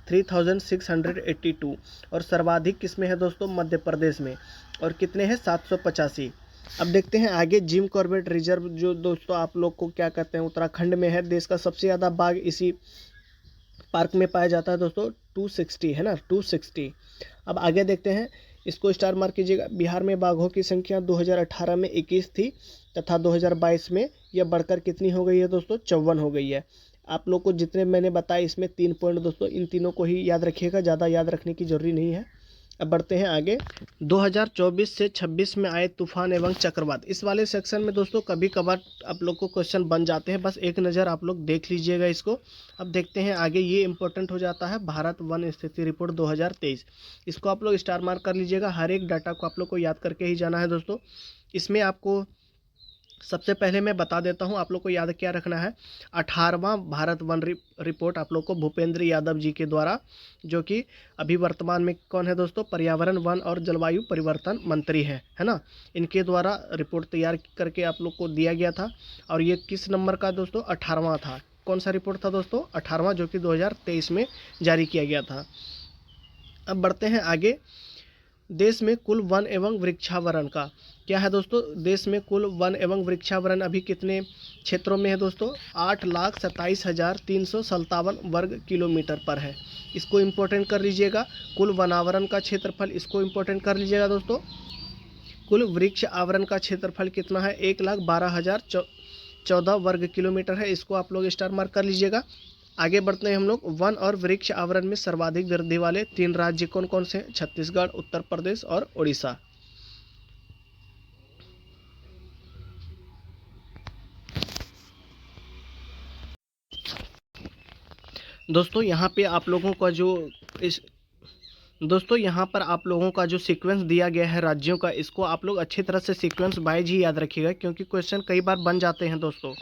Speaker 1: 3682, और सर्वाधिक किसमें है दोस्तों, मध्य प्रदेश में, और कितने हैं, 785। अब देखते हैं आगे, जिम कॉर्बेट रिजर्व जो दोस्तों आप लोग को क्या कहते हैं, उत्तराखंड में है। देश का सबसे ज़्यादा बाघ इसी पार्क में पाया जाता है दोस्तों, 260 है ना, 260। अब आगे देखते हैं, इसको स्टार मार्क कीजिएगा। बिहार में बाघों की संख्या 2018 में 21 थी, तथा 2022 में यह बढ़कर कितनी हो गई है दोस्तों, 54 हो गई है। आप लोग को जितने मैंने बताए इसमें 3 पॉइंट दोस्तों, इन तीनों को ही याद रखिएगा, ज़्यादा याद रखने की जरूरी नहीं है। अब बढ़ते हैं आगे, 2024 से 26 में आए तूफान एवं चक्रवात, इस वाले सेक्शन में दोस्तों कभी कभार आप लोग को क्वेश्चन बन जाते हैं, बस एक नज़र आप लोग देख लीजिएगा इसको। अब देखते हैं आगे, ये इंपॉर्टेंट हो जाता है, भारत वन स्थिति रिपोर्ट 2023, इसको आप लोग स्टार मार्क कर लीजिएगा। हर एक डाटा को आप लोग को याद करके ही जाना है दोस्तों। इसमें आपको सबसे पहले मैं बता देता हूँ आप लोग को याद क्या रखना है। 18वां भारत वन रिपोर्ट आप लोग को भूपेंद्र यादव जी के द्वारा, जो कि अभी वर्तमान में कौन है दोस्तों, पर्यावरण वन और जलवायु परिवर्तन मंत्री है ना। इनके द्वारा रिपोर्ट तैयार करके आप लोग को दिया गया था। और ये किस नंबर का दोस्तों, 18वां था। कौन सा रिपोर्ट था दोस्तों, 18वां, जो कि 2023 में जारी किया गया था। अब बढ़ते हैं आगे। देश में कुल वन एवं वृक्षावरण का क्या है दोस्तों, देश में कुल वन एवं वृक्षावरण अभी कितने क्षेत्रों में है दोस्तों, 8,27,357 वर्ग किलोमीटर पर है। इसको इम्पोर्टेंट कर लीजिएगा। कुल वनावरण का क्षेत्रफल, इसको इम्पोर्टेंट कर लीजिएगा दोस्तों। कुल वृक्ष आवरण का क्षेत्रफल कितना है, 1,12,014 वर्ग किलोमीटर है। इसको आप लोग स्टार मार्क कर लीजिएगा। आगे बढ़ते हैं हम लोग। वन और वृक्ष आवरण में सर्वाधिक वृद्धि वाले 3 राज्य कौन कौन से हैं, छत्तीसगढ़, उत्तर प्रदेश और उड़ीसा। दोस्तों यहाँ पे आप लोगों का जो इस दोस्तों यहाँ पर आप लोगों का जो सीक्वेंस दिया गया है राज्यों का, इसको आप लोग अच्छी तरह से सीक्वेंस वाइज ही याद रखिएगा, क्योंकि क्वेश्चन कई बार बन जाते हैं दोस्तों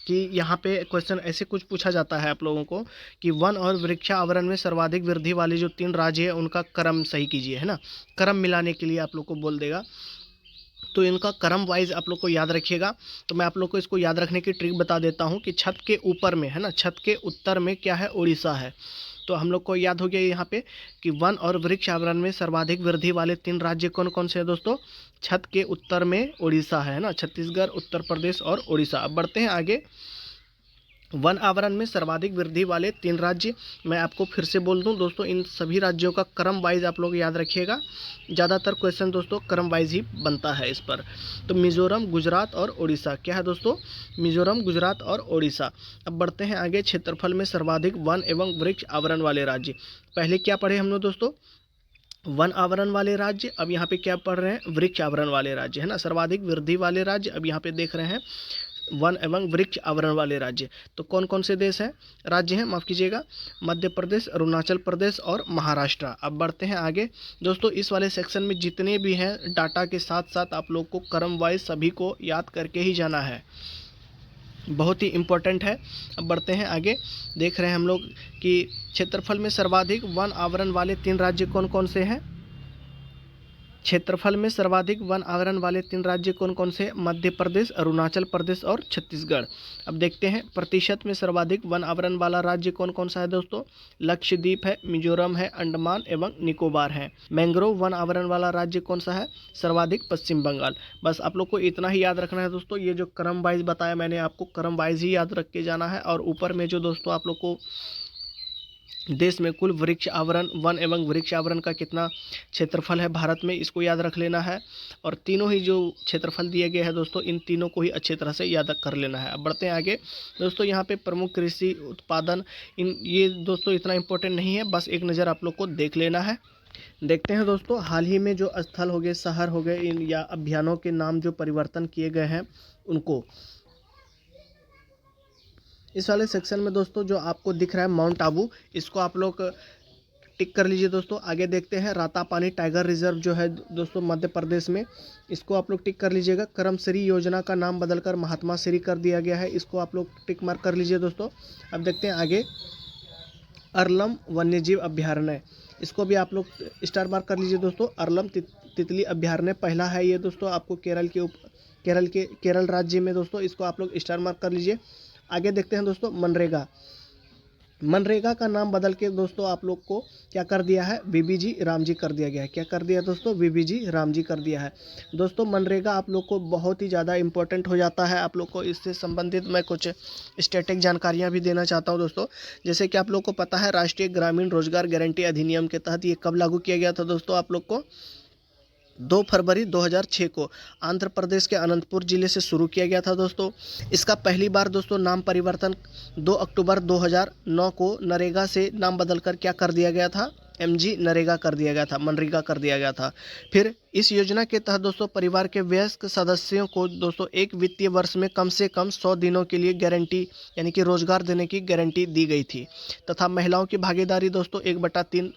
Speaker 1: कि यहाँ पे क्वेश्चन ऐसे कुछ पूछा जाता है आप लोगों को कि वन और वृक्ष आवरण में सर्वाधिक वृद्धि वाले जो 3 राज्य हैं उनका क्रम सही कीजिए, है ना। क्रम मिलाने के लिए आप लोग को बोल देगा, तो इनका क्रम वाइज आप लोग को याद रखिएगा। तो मैं आप लोग को इसको याद रखने की ट्रिक बता देता हूँ कि छत के ऊपर में, है ना, छत के उत्तर में क्या है, उड़ीसा है। तो हम लोग को याद हो गया यहाँ पे कि वन और वृक्ष आवरण में सर्वाधिक वृद्धि वाले 3 राज्य कौन कौन से हैं दोस्तों, छत के उत्तर में उड़ीसा है ना, छत्तीसगढ़, उत्तर प्रदेश और उड़ीसा। अब बढ़ते हैं आगे। वन आवरण में सर्वाधिक वृद्धि वाले 3 राज्य, मैं आपको फिर से बोल दूं दोस्तों, इन सभी राज्यों का क्रम वाइज आप लोग याद रखिएगा। ज़्यादातर क्वेश्चन दोस्तों क्रम वाइज ही बनता है इस पर। तो मिजोरम, गुजरात और उड़ीसा, क्या है दोस्तों, मिजोरम, गुजरात और उड़ीसा। अब बढ़ते हैं आगे। क्षेत्रफल में सर्वाधिक वन एवं वृक्ष आवरण वाले राज्य, पहले क्या पढ़े हम लोग दोस्तों, वन आवरण वाले राज्य। अब यहाँ पे क्या पढ़ रहे हैं, वृक्ष आवरण वाले राज्य, है ना। सर्वाधिक वृद्धि वाले राज्य, अब यहाँ पे देख रहे हैं वन एवं वृक्ष आवरण वाले राज्य। तो कौन कौन से देश हैं, राज्य हैं, माफ़ कीजिएगा, मध्य प्रदेश, अरुणाचल प्रदेश और महाराष्ट्र। अब बढ़ते हैं आगे दोस्तों। इस वाले सेक्शन में जितने भी हैं डाटा के साथ साथ आप लोग को क्रम वाइज सभी को याद करके ही जाना है, बहुत ही इम्पोर्टेंट है। अब बढ़ते हैं आगे। देख रहे हैं हम लोग कि क्षेत्रफल में सर्वाधिक वन आवरण वाले 3 राज्य कौन कौन से हैं, क्षेत्रफल में सर्वाधिक वन आवरण वाले 3 राज्य कौन कौन से, मध्य प्रदेश, अरुणाचल प्रदेश और छत्तीसगढ़। अब देखते हैं प्रतिशत में सर्वाधिक वन आवरण वाला राज्य कौन कौन सा है दोस्तों, लक्षद्वीप है, मिजोरम है, अंडमान एवं निकोबार है। मैंग्रोव वन आवरण वाला राज्य कौन सा है, सर्वाधिक पश्चिम बंगाल। बस आप लोग को इतना ही याद रखना है दोस्तों। ये जो क्रम वाइज बताया मैंने आपको, क्रम वाइज ही याद रख के जाना है। और ऊपर में जो दोस्तों आप लोग को देश में कुल वृक्ष आवरण, वन एवं वृक्ष आवरण का कितना क्षेत्रफल है भारत में, इसको याद रख लेना है। और तीनों ही जो क्षेत्रफल दिए गए हैं दोस्तों, इन तीनों को ही अच्छी तरह से याद कर लेना है। अब बढ़ते हैं आगे दोस्तों। यहाँ पे प्रमुख कृषि उत्पादन, इन ये दोस्तों इतना इम्पोर्टेंट नहीं है, बस एक नज़र आप लोग को देख लेना है। देखते हैं दोस्तों, हाल ही में जो स्थल हो गए, शहर हो गए, इन या अभियानों के नाम जो परिवर्तन किए गए हैं उनको, इस वाले सेक्शन में दोस्तों जो आपको दिख रहा है माउंट आबू, इसको आप लोग टिक कर लीजिए दोस्तों। आगे देखते हैं रातापानी टाइगर रिजर्व जो है दोस्तों मध्य प्रदेश में, इसको आप लोग टिक कर लीजिएगा। करमश्री योजना का नाम बदलकर महात्मा श्री कर दिया गया है, इसको आप लोग टिक मार्क कर लीजिए दोस्तों। अब देखते हैं आगे। अरलम वन्यजीव अभ्यारण्य, इसको भी आप लोग स्टार मार्क कर लीजिए दोस्तों। अरलम तितली अभ्यारण्य पहला है ये दोस्तों, आपको केरल राज्य में दोस्तों, इसको आप लोग स्टार मार्क कर लीजिए। आगे देखते हैं दोस्तों मनरेगा। मनरेगा का नाम बदल के दोस्तों आप लोग को क्या कर दिया है, वीबीजी रामजी कर दिया गया है। क्या कर दिया दोस्तों, वीबीजी रामजी कर दिया है दोस्तों। मनरेगा आप लोग को बहुत ही ज़्यादा इंपॉर्टेंट हो जाता है। आप लोग को इससे संबंधित मैं कुछ स्टैटिक जानकारियां भी देना चाहता हूं दोस्तों। जैसे कि आप लोग को पता है, राष्ट्रीय ग्रामीण रोजगार गारंटी अधिनियम के तहत ये कब लागू किया गया था दोस्तों, आप लोग को 2 फरवरी 2006 को आंध्र प्रदेश के अनंतपुर जिले से शुरू किया गया था दोस्तों। इसका पहली बार दोस्तों नाम परिवर्तन 2 अक्टूबर 2009 को नरेगा से नाम बदलकर क्या कर दिया गया था, एमजी नरेगा कर दिया गया था, मनरेगा कर दिया गया था। फिर इस योजना के तहत दोस्तों परिवार के वयस्क सदस्यों को दोस्तों एक वित्तीय वर्ष में कम से कम 100 दिनों के लिए गारंटी यानी कि रोजगार देने की गारंटी दी गई थी, तथा महिलाओं की भागीदारी दोस्तों 1/3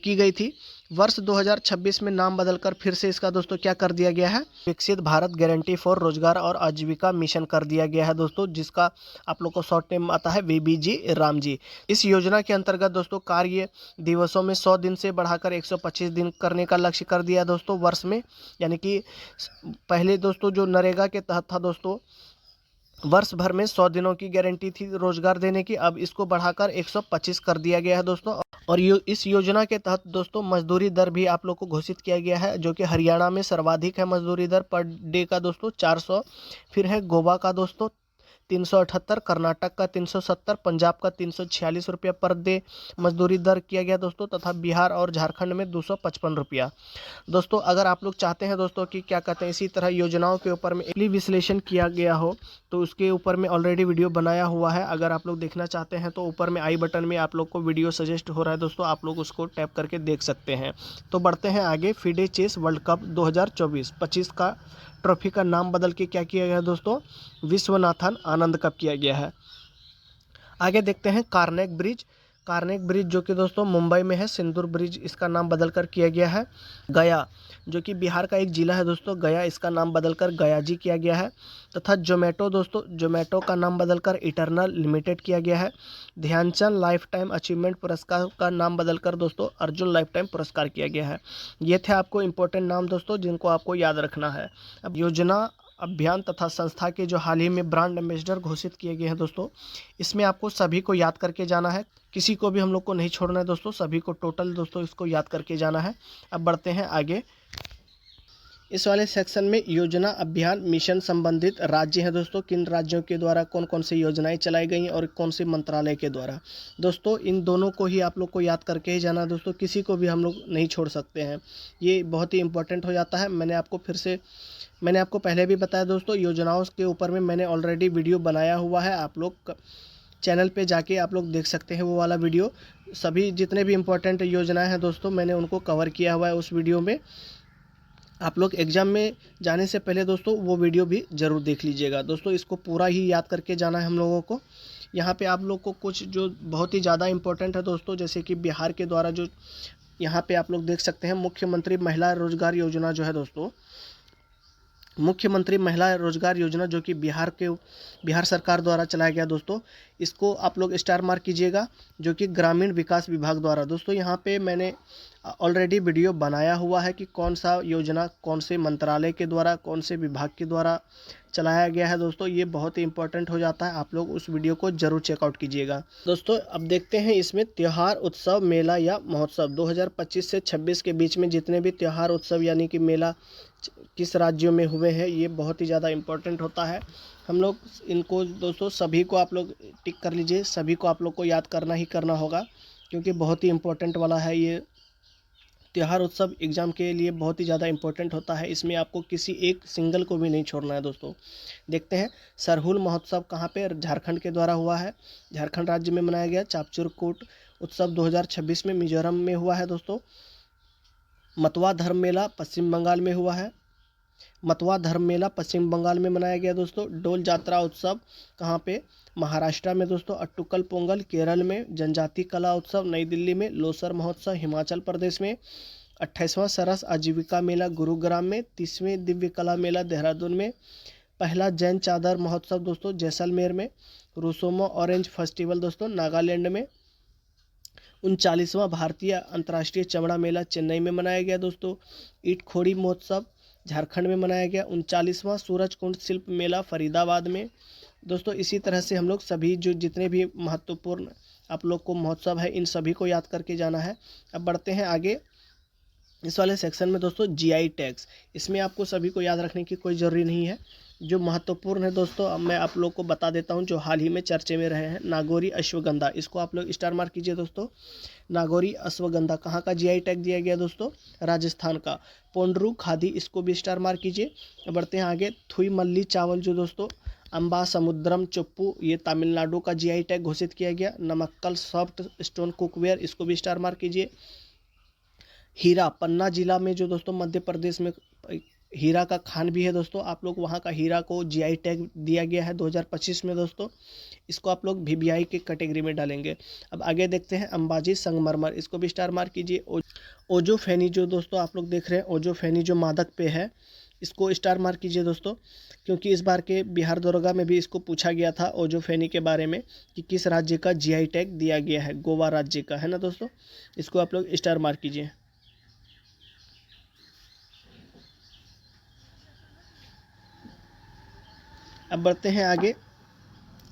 Speaker 1: की गई थी। वर्ष 2026 में नाम बदलकर फिर से इसका दोस्तों क्या कर दिया गया है, विकसित भारत गारंटी फॉर रोजगार और आजीविका मिशन कर दिया गया है दोस्तों, जिसका आप लोग को शॉर्ट नेम आता है VBG रामजी। इस योजना के अंतर्गत दोस्तों कार्य दिवसों में 100 दिन से बढ़ाकर 125 दिन करने का लक्ष्य कर दिया दोस्तों वर्ष में। यानी कि पहले दोस्तों जो नरेगा के तहत था दोस्तों, वर्ष भर में 100 दिनों की गारंटी थी रोजगार देने की, अब इसको बढ़ाकर 125 कर दिया गया है दोस्तों। और इस योजना के तहत दोस्तों मजदूरी दर भी आप लोग को घोषित किया गया है, जो कि हरियाणा में सर्वाधिक है मजदूरी दर पर डे का दोस्तों 400, फिर है गोवा का दोस्तों 378, कर्नाटक का 370, पंजाब का 346 रुपया पर डे मजदूरी दर किया गया दोस्तों, तथा बिहार और झारखंड में 255 रुपया। दोस्तों अगर आप लोग चाहते हैं दोस्तों कि क्या कहते हैं इसी तरह योजनाओं के ऊपर में विश्लेषण किया गया हो, तो उसके ऊपर में ऑलरेडी वीडियो बनाया हुआ है। अगर आप लोग देखना चाहते हैं तो ऊपर में आई बटन में आप लोग को वीडियो सजेस्ट हो रहा है दोस्तों, आप लोग उसको टैप करके देख सकते हैं। तो बढ़ते हैं आगे। फिडे चेस वर्ल्ड कप 2024-25 का ट्रॉफी का नाम बदल के क्या किया गया है दोस्तों, विश्वनाथन आनंद कप किया गया है। आगे देखते हैं कार्नेग ब्रिज। कार्नेग ब्रिज जो कि दोस्तों मुंबई में है, सिंदूर ब्रिज इसका नाम बदलकर किया गया है। गया जो कि बिहार का एक जिला है दोस्तों, गया इसका नाम बदलकर गयाजी किया गया है। तथा जोमेटो दोस्तों, जोमेटो का नाम बदलकर इटर्नल लिमिटेड किया गया है। ध्यानचंद लाइफ टाइम अचीवमेंट पुरस्कार का नाम बदलकर दोस्तों अर्जुन लाइफ टाइम पुरस्कार किया गया है। ये थे आपको इंपॉर्टेंट नाम दोस्तों जिनको आपको याद रखना है। अब योजना, अभियान तथा संस्था के जो हाल ही में ब्रांड एम्बेसडर घोषित किए गए हैं दोस्तों, इसमें आपको सभी को याद करके जाना है, किसी को भी हम लोग को नहीं छोड़ना है दोस्तों, सभी को टोटल दोस्तों इसको याद करके जाना है। अब बढ़ते हैं आगे। इस वाले सेक्शन में योजना, अभियान, मिशन संबंधित राज्य हैं दोस्तों, किन राज्यों के द्वारा कौन कौन सी योजनाएं चलाई गई हैं और कौन से मंत्रालय के द्वारा। दोस्तों इन दोनों को ही आप लोग को याद करके ही जाना दोस्तों, किसी को भी हम लोग नहीं छोड़ सकते हैं, ये बहुत ही इंपॉर्टेंट हो जाता है। मैंने आपको पहले भी बताया दोस्तों, योजनाओं के ऊपर में मैंने ऑलरेडी वीडियो बनाया हुआ है, आप लोग चैनल पे जाके आप लोग देख सकते हैं वो वाला वीडियो। सभी जितने भी इम्पोर्टेंट योजनाएं हैं दोस्तों मैंने उनको कवर किया हुआ है उस वीडियो में। आप लोग एग्ज़ाम में जाने से पहले दोस्तों वो वीडियो भी ज़रूर देख लीजिएगा दोस्तों, इसको पूरा ही याद करके जाना है हम लोगों को। यहाँ पे आप लोग को कुछ जो बहुत ही ज़्यादा इम्पोर्टेंट है दोस्तों, जैसे कि बिहार के द्वारा जो यहाँ पे आप लोग देख सकते हैं मुख्यमंत्री महिला रोजगार योजना जो है दोस्तों, मुख्यमंत्री महिला रोजगार योजना जो कि बिहार सरकार द्वारा चलाया गया दोस्तों, इसको आप लोग स्टार मार्क कीजिएगा, जो कि ग्रामीण विकास विभाग द्वारा। दोस्तों यहाँ पे मैंने ऑलरेडी वीडियो बनाया हुआ है कि कौन सा योजना कौन से मंत्रालय के द्वारा कौन से विभाग के द्वारा चलाया गया है दोस्तों, ये बहुत ही इंपॉर्टेंट हो जाता है, आप लोग उस वीडियो को जरूर चेकआउट कीजिएगा दोस्तों। अब देखते हैं इसमें त्यौहार, उत्सव, मेला या महोत्सव 2025 से 26 के बीच में जितने भी त्यौहार, उत्सव यानी कि मेला किस राज्यों में हुए हैं, ये बहुत ही ज़्यादा इम्पोर्टेंट होता है। हम लोग इनको दोस्तों सभी को आप लोग टिक कर लीजिए, सभी को आप लोग को याद करना ही करना होगा, क्योंकि बहुत ही इम्पोर्टेंट वाला है ये त्यौहार उत्सव, एग्ज़ाम के लिए बहुत ही ज़्यादा इंपॉर्टेंट होता है, इसमें आपको किसी एक सिंगल को भी नहीं छोड़ना है दोस्तों। देखते हैं सरहुल महोत्सव कहाँ पे, झारखंड के द्वारा हुआ है, झारखंड राज्य में मनाया गया। चापचूरकूट उत्सव 2026 में मिजोरम में हुआ है दोस्तों। मतवा धर्म मेला पश्चिम बंगाल में हुआ है, मतवा धर्म मेला पश्चिम बंगाल में मनाया गया दोस्तों। डोल जात्रा उत्सव कहाँ पे, महाराष्ट्र में दोस्तों। अट्टुकल पोंगल केरल में। जनजाति कला उत्सव नई दिल्ली में। लोसर महोत्सव हिमाचल प्रदेश में। 28वां सरस आजीविका मेला गुरुग्राम में। 30वें दिव्य कला मेला देहरादून में। पहला जैन चादर महोत्सव दोस्तों जैसलमेर में। रूसोमो ऑरेंज फेस्टिवल दोस्तों नागालैंड में। 39वां भारतीय अंतर्राष्ट्रीय चमड़ा मेला चेन्नई में मनाया गया दोस्तों। ईटखोड़ी महोत्सव झारखंड में मनाया गया। 39वां सूरजकुंड शिल्प मेला फरीदाबाद में दोस्तों। इसी तरह से हम लोग सभी जो जितने भी महत्वपूर्ण आप लोग को महोत्सव है इन सभी को याद करके जाना है। अब बढ़ते हैं आगे इस वाले सेक्शन में दोस्तों जीआई टैग्स, इसमें आपको सभी को याद रखने की कोई ज़रूरी नहीं है। जो महत्वपूर्ण है दोस्तों अब मैं आप लोग को बता देता हूं, जो हाल ही में चर्चे में रहे हैं। नागौरी अश्वगंधा, इसको आप लोग स्टार मार्क कीजिए दोस्तों। नागौरी अश्वगंधा कहाँ का जीआई टैग दिया गया दोस्तों, राजस्थान का। पोंडरू खादी, इसको भी स्टार मार्क कीजिए। बढ़ते हैं आगे थुई मल्ली चावल जो दोस्तों अम्बा समुद्रम चुप्पू, ये तमिलनाडु का जीआई टैग घोषित किया गया। नमक्कल सॉफ्ट स्टोन कुकवेयर, इसको भी स्टार मार्क कीजिए। हीरा पन्ना जिला में जो दोस्तों मध्य प्रदेश में हीरा का खान भी है दोस्तों। आप लोग वहाँ का हीरा को जीआई टैग दिया गया है 2025 में दोस्तों। इसको आप लोग वीवीआई के कैटेगरी में डालेंगे। अब आगे देखते हैं अंबाजी संगमरमर, इसको भी स्टार मार्क कीजिए। ओजोफेनी जो दोस्तों आप लोग देख रहे हैं, ओजोफेनी जो मादक पेय है, इसको स्टार मार्क कीजिए दोस्तों, क्योंकि इस बार के बिहार दरोगा में भी इसको पूछा गया था ओजोफेनी के बारे में कि किस राज्य का जीआई टैग दिया गया है। गोवा राज्य का है ना दोस्तों। इसको आप लोग स्टार मार्क कीजिए। अब बढ़ते हैं आगे,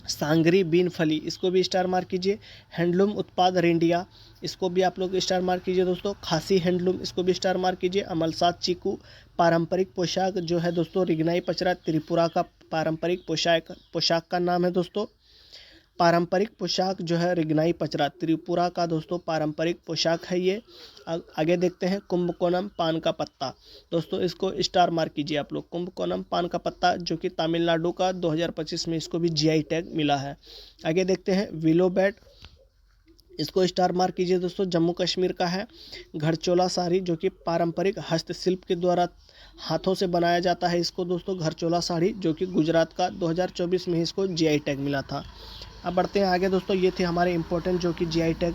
Speaker 1: सांगरी बीन फली, इसको भी स्टार मार्क कीजिए। हैंडलूम उत्पाद रेंडिया, इसको भी आप लोग स्टार मार्क कीजिए दोस्तों। खासी हैंडलूम, इसको भी स्टार मार्क कीजिए। अमलसाद चीकू, पारंपरिक पोशाक जो है दोस्तों रिगनाई पचरा, त्रिपुरा का पारंपरिक पोशाक का नाम है दोस्तों। पारंपरिक पोशाक जो है रिगनाई पचरा, त्रिपुरा का दोस्तों पारंपरिक पोशाक है ये। आगे देखते हैं कुंभकोणम पान का पत्ता, दोस्तों इसको स्टार मार्क कीजिए आप लोग। कुंभकोणम पान का पत्ता जो कि तमिलनाडु का 2025 में इसको भी जीआई टैग मिला है। आगे देखते हैं विलो बैट, इसको स्टार मार्क कीजिए दोस्तों, जम्मू कश्मीर का है। घरचोला साड़ी जो कि पारंपरिक हस्तशिल्प के द्वारा हाथों से बनाया जाता है इसको दोस्तों, घरचोला साड़ी जो कि गुजरात का 2024 में इसको जीआई टैग मिला था। अब बढ़ते हैं आगे दोस्तों, ये थे हमारे इंपॉर्टेंट जो कि जीआई टैग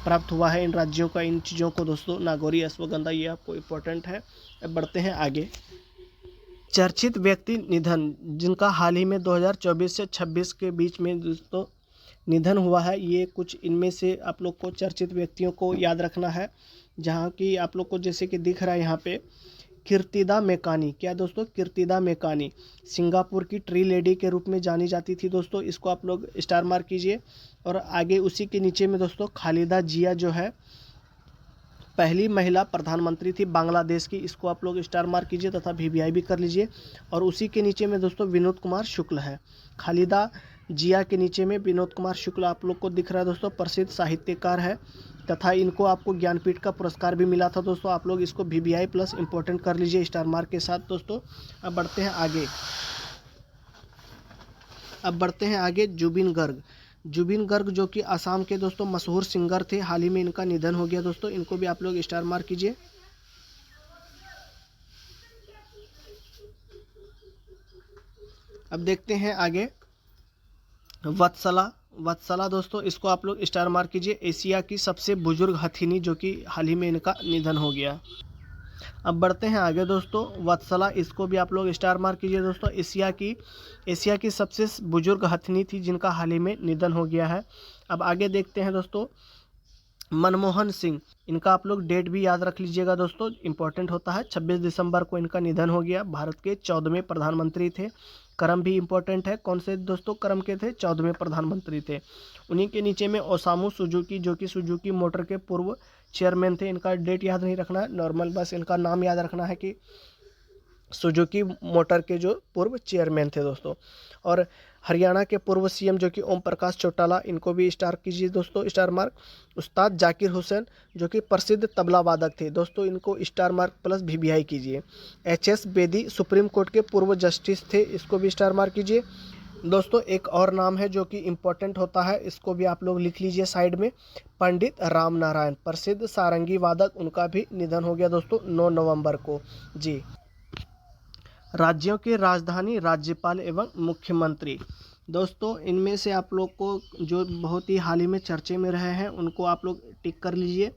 Speaker 1: प्राप्त हुआ है इन राज्यों का, इन चीज़ों को दोस्तों। नागौरी, अश्वगंधा, ये आपको इम्पोर्टेंट है। अब बढ़ते हैं आगे, चर्चित व्यक्ति निधन जिनका हाल ही में 2024 से 26 के बीच में दोस्तों निधन हुआ है। ये कुछ इनमें से आप लोग को चर्चित व्यक्तियों को याद रखना है, जहाँ की आप लोग को जैसे कि दिख रहा है यहाँ पे, कीर्तिदा मेकानी, क्या दोस्तों, कीर्तिदा मेकानी सिंगापुर की ट्री लेडी के रूप में जानी जाती थी दोस्तों, इसको आप लोग स्टार मार्क कीजिए। और आगे उसी के नीचे में दोस्तों खालिदा जिया जो है पहली महिला प्रधानमंत्री थी बांग्लादेश की, इसको आप लोग स्टार मार्क कीजिए तथा वीवीआई भी कर लीजिए। और उसी के नीचे में दोस्तों विनोद कुमार शुक्ल है। खालिदा जिया के नीचे में विनोद कुमार शुक्ल आप लोग को दिख रहा है दोस्तों, प्रसिद्ध साहित्यकार है तथा इनको आपको ज्ञानपीठ का पुरस्कार भी मिला था दोस्तों। आप लोग इसको वीवीआई प्लस इंपॉर्टेंट कर लीजिए स्टार मार्क के साथ दोस्तों। अब बढ़ते हैं आगे, जुबिन गर्ग। जुबिन गर्ग जो कि असम के दोस्तों मशहूर सिंगर थे, हाल ही में इनका निधन हो गया दोस्तों, इनको भी आप लोग स्टार मार्क कीजिए। अब देखते हैं आगे, वत्सला दोस्तों, इसको आप लोग स्टार मार्क कीजिए। एशिया की सबसे बुजुर्ग हथिनी जो कि हाल ही में इनका निधन हो गया। अब बढ़ते हैं आगे दोस्तों, वत्सला, इसको भी आप लोग स्टार मार्क कीजिए दोस्तों। एशिया की सबसे बुजुर्ग हथिनी थी जिनका हाल ही में निधन हो गया है। अब आगे देखते हैं दोस्तों, मनमोहन सिंह, इनका आप लोग डेट भी याद रख लीजिएगा दोस्तों, इंपॉर्टेंट होता है। 26 दिसंबर को इनका निधन हो गया। भारत के 14वें प्रधानमंत्री थे। क्रम भी इंपॉर्टेंट है, कौन से दोस्तों क्रम के थे, 14वें प्रधानमंत्री थे। उन्हीं के नीचे में ओसामू सुजुकी जो कि सुजुकी मोटर के पूर्व चेयरमैन थे, इनका डेट याद नहीं रखना है, नॉर्मल बस इनका नाम याद रखना है कि सुजुकी मोटर के जो पूर्व चेयरमैन थे दोस्तों। और हरियाणा के पूर्व सीएम जो कि ओम प्रकाश चौटाला, इनको भी स्टार कीजिए दोस्तों, स्टार मार्क। उस्ताद जाकिर हुसैन जो कि प्रसिद्ध तबला वादक थे दोस्तों, इनको स्टार मार्क प्लस वीवीआई कीजिए। एचएस बेदी सुप्रीम कोर्ट के पूर्व जस्टिस थे, इसको भी स्टार मार्क कीजिए दोस्तों। एक और नाम है जो कि इम्पोर्टेंट होता है, इसको भी आप लोग लिख लीजिए साइड में, पंडित राम नारायण, प्रसिद्ध सारंगी वादक, उनका भी निधन हो गया दोस्तों 9 नवंबर को जी। राज्यों के राजधानी, राज्यपाल एवं मुख्यमंत्री, दोस्तों इनमें से आप लोग को जो बहुत ही हाल ही में चर्चे में रहे हैं उनको आप लोग टिक कर लीजिए।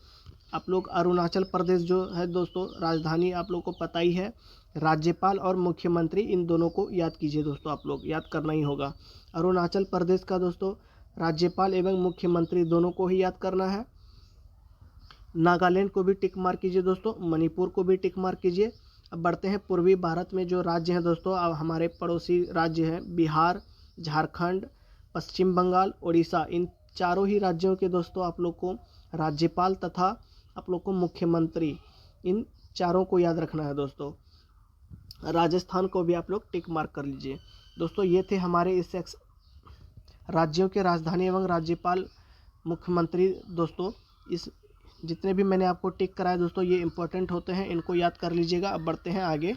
Speaker 1: आप लोग अरुणाचल प्रदेश जो है दोस्तों राजधानी आप लोग को पता ही है, राज्यपाल और मुख्यमंत्री इन दोनों को याद कीजिए दोस्तों, आप लोग याद करना ही होगा। अरुणाचल प्रदेश का दोस्तों राज्यपाल एवं मुख्यमंत्री दोनों को ही याद करना है। नागालैंड को भी टिक मार्क कीजिए दोस्तों, मणिपुर को भी टिक मार्क कीजिए। अब बढ़ते हैं पूर्वी भारत में जो राज्य हैं दोस्तों, अब हमारे पड़ोसी राज्य हैं बिहार, झारखंड, पश्चिम बंगाल, उड़ीसा, इन चारों ही राज्यों के दोस्तों आप लोग को राज्यपाल तथा आप लोग को मुख्यमंत्री, इन चारों को याद रखना है दोस्तों। राजस्थान को भी आप लोग टिक मार्क कर लीजिए दोस्तों। ये थे हमारे इस राज्यों के राजधानी एवं राज्यपाल मुख्यमंत्री दोस्तों। इस जितने भी मैंने आपको टिक कराए दोस्तों ये इंपॉर्टेंट होते हैं, इनको याद कर लीजिएगा। अब बढ़ते हैं आगे,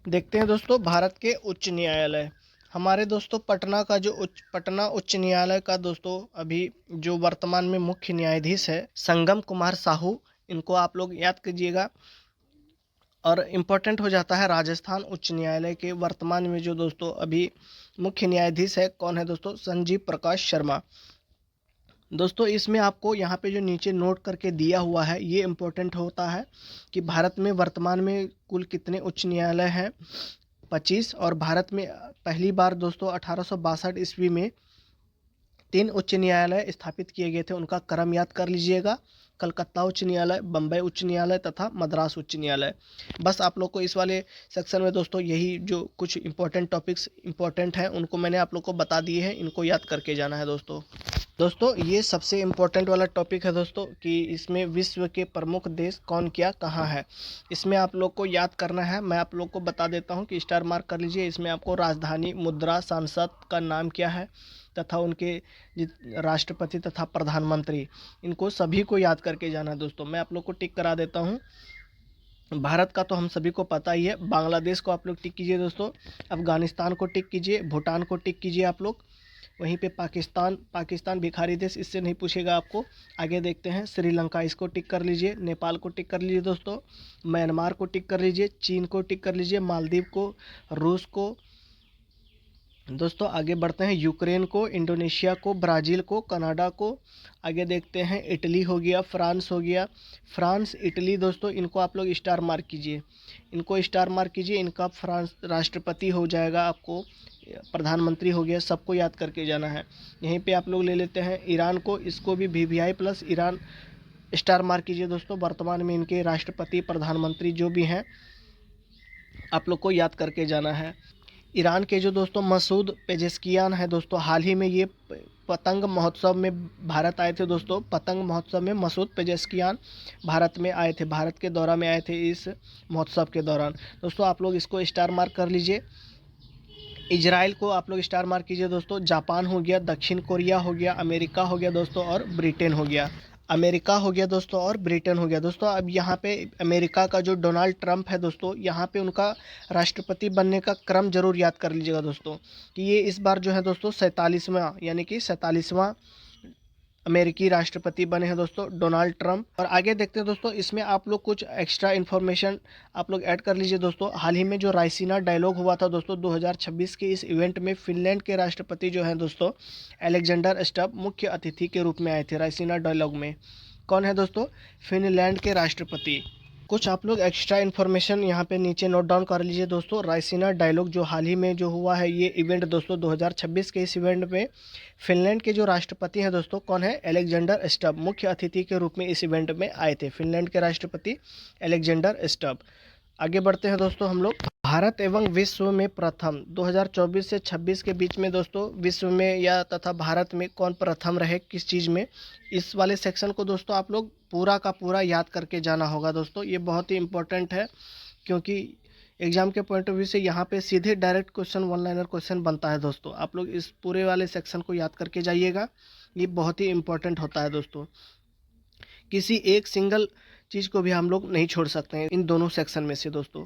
Speaker 1: देखते हैं दोस्तों भारत के उच्च न्यायालय। हमारे दोस्तों पटना उच्च न्यायालय का दोस्तों अभी जो वर्तमान में मुख्य न्यायाधीश है संगम कुमार साहू, इनको आप लोग याद कीजिएगा। और इम्पोर्टेंट हो जाता है राजस्थान उच्च न्यायालय के वर्तमान में जो दोस्तों अभी मुख्य न्यायाधीश है, कौन है दोस्तों? संजीव प्रकाश शर्मा। दोस्तों इसमें आपको यहाँ पे जो नीचे नोट करके दिया हुआ है ये इम्पोर्टेंट होता है कि भारत में वर्तमान में कुल कितने उच्च न्यायालय हैं? 25। और भारत में पहली बार दोस्तों 1862 ईस्वी में 3 उच्च न्यायालय स्थापित किए गए थे, उनका क्रम याद कर लीजिएगा। कलकत्ता उच्च न्यायालय, बम्बई उच्च न्यायालय तथा मद्रास उच्च न्यायालय। बस आप लोग को इस वाले सेक्शन में दोस्तों यही जो कुछ इंपॉर्टेंट टॉपिक्स इंपॉर्टेंट हैं उनको मैंने आप लोग को बता दिए हैं, इनको याद करके जाना है दोस्तों। दोस्तों ये सबसे इम्पोर्टेंट वाला टॉपिक है दोस्तों कि इसमें विश्व के प्रमुख देश कौन क्या कहाँ है, इसमें आप लोग को याद करना है। मैं आप लोग को बता देता हूँ कि स्टार मार्क कर लीजिए। इसमें आपको राजधानी, मुद्रा, सांसद का नाम क्या है तथा उनके राष्ट्रपति तथा प्रधानमंत्री, इनको सभी को याद करके जाना है दोस्तों। मैं आप लोग को टिक करा देता हूँ। भारत का तो हम सभी को पता ही है। बांग्लादेश को आप लोग टिक कीजिए दोस्तों। अफगानिस्तान को टिक कीजिए। भूटान को टिक कीजिए आप लोग। वहीं पे पाकिस्तान भिखारी देश, इससे नहीं पूछेगा आपको। आगे देखते हैं श्रीलंका, इसको टिक कर लीजिए। नेपाल को टिक कर लीजिए दोस्तों। म्यांमार को टिक कर लीजिए। चीन को टिक कर लीजिए। मालदीव को, रूस को दोस्तों। आगे बढ़ते हैं यूक्रेन को, इंडोनेशिया को, ब्राज़ील को, कनाडा को। आगे देखते हैं इटली हो गया, फ्रांस हो गया। फ्रांस, इटली दोस्तों इनको आप लोग स्टार मार्क कीजिए, इनको स्टार मार्क कीजिए। इनका फ्रांस राष्ट्रपति हो जाएगा, आपको प्रधानमंत्री हो गया, सबको याद करके जाना है। यहीं पे आप लोग ले लेते हैं ईरान को, इसको भी VVI plus Iran star mark कीजिए दोस्तों। वर्तमान में इनके राष्ट्रपति, प्रधानमंत्री जो भी हैं आप लोग को याद करके जाना है। ईरान के जो दोस्तों मसूद पेजेस्कियान है दोस्तों, हाल ही में ये पतंग महोत्सव में भारत आए थे दोस्तों। पतंग महोत्सव में मसूद पेजेस्कियान भारत में आए थे, भारत के दौरा में आए थे इस महोत्सव के दौरान। दोस्तों आप लोग इसको स्टार मार्क कर लीजिए। इजराइल को आप लोग स्टार मार्क कीजिए दोस्तों। जापान हो गया, दक्षिण कोरिया हो गया, अमेरिका हो गया दोस्तों और ब्रिटेन हो गया। अमेरिका हो गया दोस्तों और ब्रिटेन हो गया दोस्तों। अब यहाँ पे अमेरिका का जो डोनाल्ड ट्रंप है दोस्तों, यहाँ पे उनका राष्ट्रपति बनने का क्रम जरूर याद कर लीजिएगा दोस्तों कि ये इस बार जो है दोस्तों 47वां यानी कि 47वां अमेरिकी राष्ट्रपति बने हैं दोस्तों डोनाल्ड ट्रंप। और आगे देखते हैं दोस्तों, इसमें आप लोग कुछ एक्स्ट्रा इन्फॉर्मेशन आप लोग ऐड कर लीजिए दोस्तों। हाल ही में जो रायसीना डायलॉग हुआ था दोस्तों 2026 के, इस इवेंट में फिनलैंड के राष्ट्रपति जो हैं दोस्तों अलेक्जेंडर स्टब मुख्य अतिथि के रूप में आए थे। रायसीना डायलॉग में कौन है दोस्तों? फिनलैंड के राष्ट्रपति। कुछ आप लोग एक्स्ट्रा इन्फॉर्मेशन यहाँ पे नीचे नोट डाउन कर लीजिए दोस्तों। रायसीना डायलॉग जो हाल ही में जो हुआ है, ये इवेंट दोस्तों 2026 के इस इवेंट में फिनलैंड के जो राष्ट्रपति हैं दोस्तों, कौन है? अलेक्जेंडर स्टब मुख्य अतिथि के रूप में इस इवेंट में आए थे, फिनलैंड के राष्ट्रपति अलेक्जेंडर स्टब। आगे बढ़ते हैं दोस्तों हम लोग। भारत एवं विश्व में प्रथम 2024 से 26 के बीच में दोस्तों विश्व में या तथा भारत में कौन प्रथम रहे किस चीज़ में, इस वाले सेक्शन को दोस्तों आप लोग पूरा का पूरा याद करके जाना होगा दोस्तों। ये बहुत ही इंपॉर्टेंट है क्योंकि एग्जाम के पॉइंट ऑफ व्यू से यहाँ पे सीधे direct question, one liner question बनता है दोस्तों। आप लोग इस पूरे वाले सेक्शन को याद करके जाइएगा, ये बहुत ही इंपॉर्टेंट होता है दोस्तों। किसी एक सिंगल चीज़ को भी हम लोग नहीं छोड़ सकते हैं इन दोनों सेक्शन में से दोस्तों।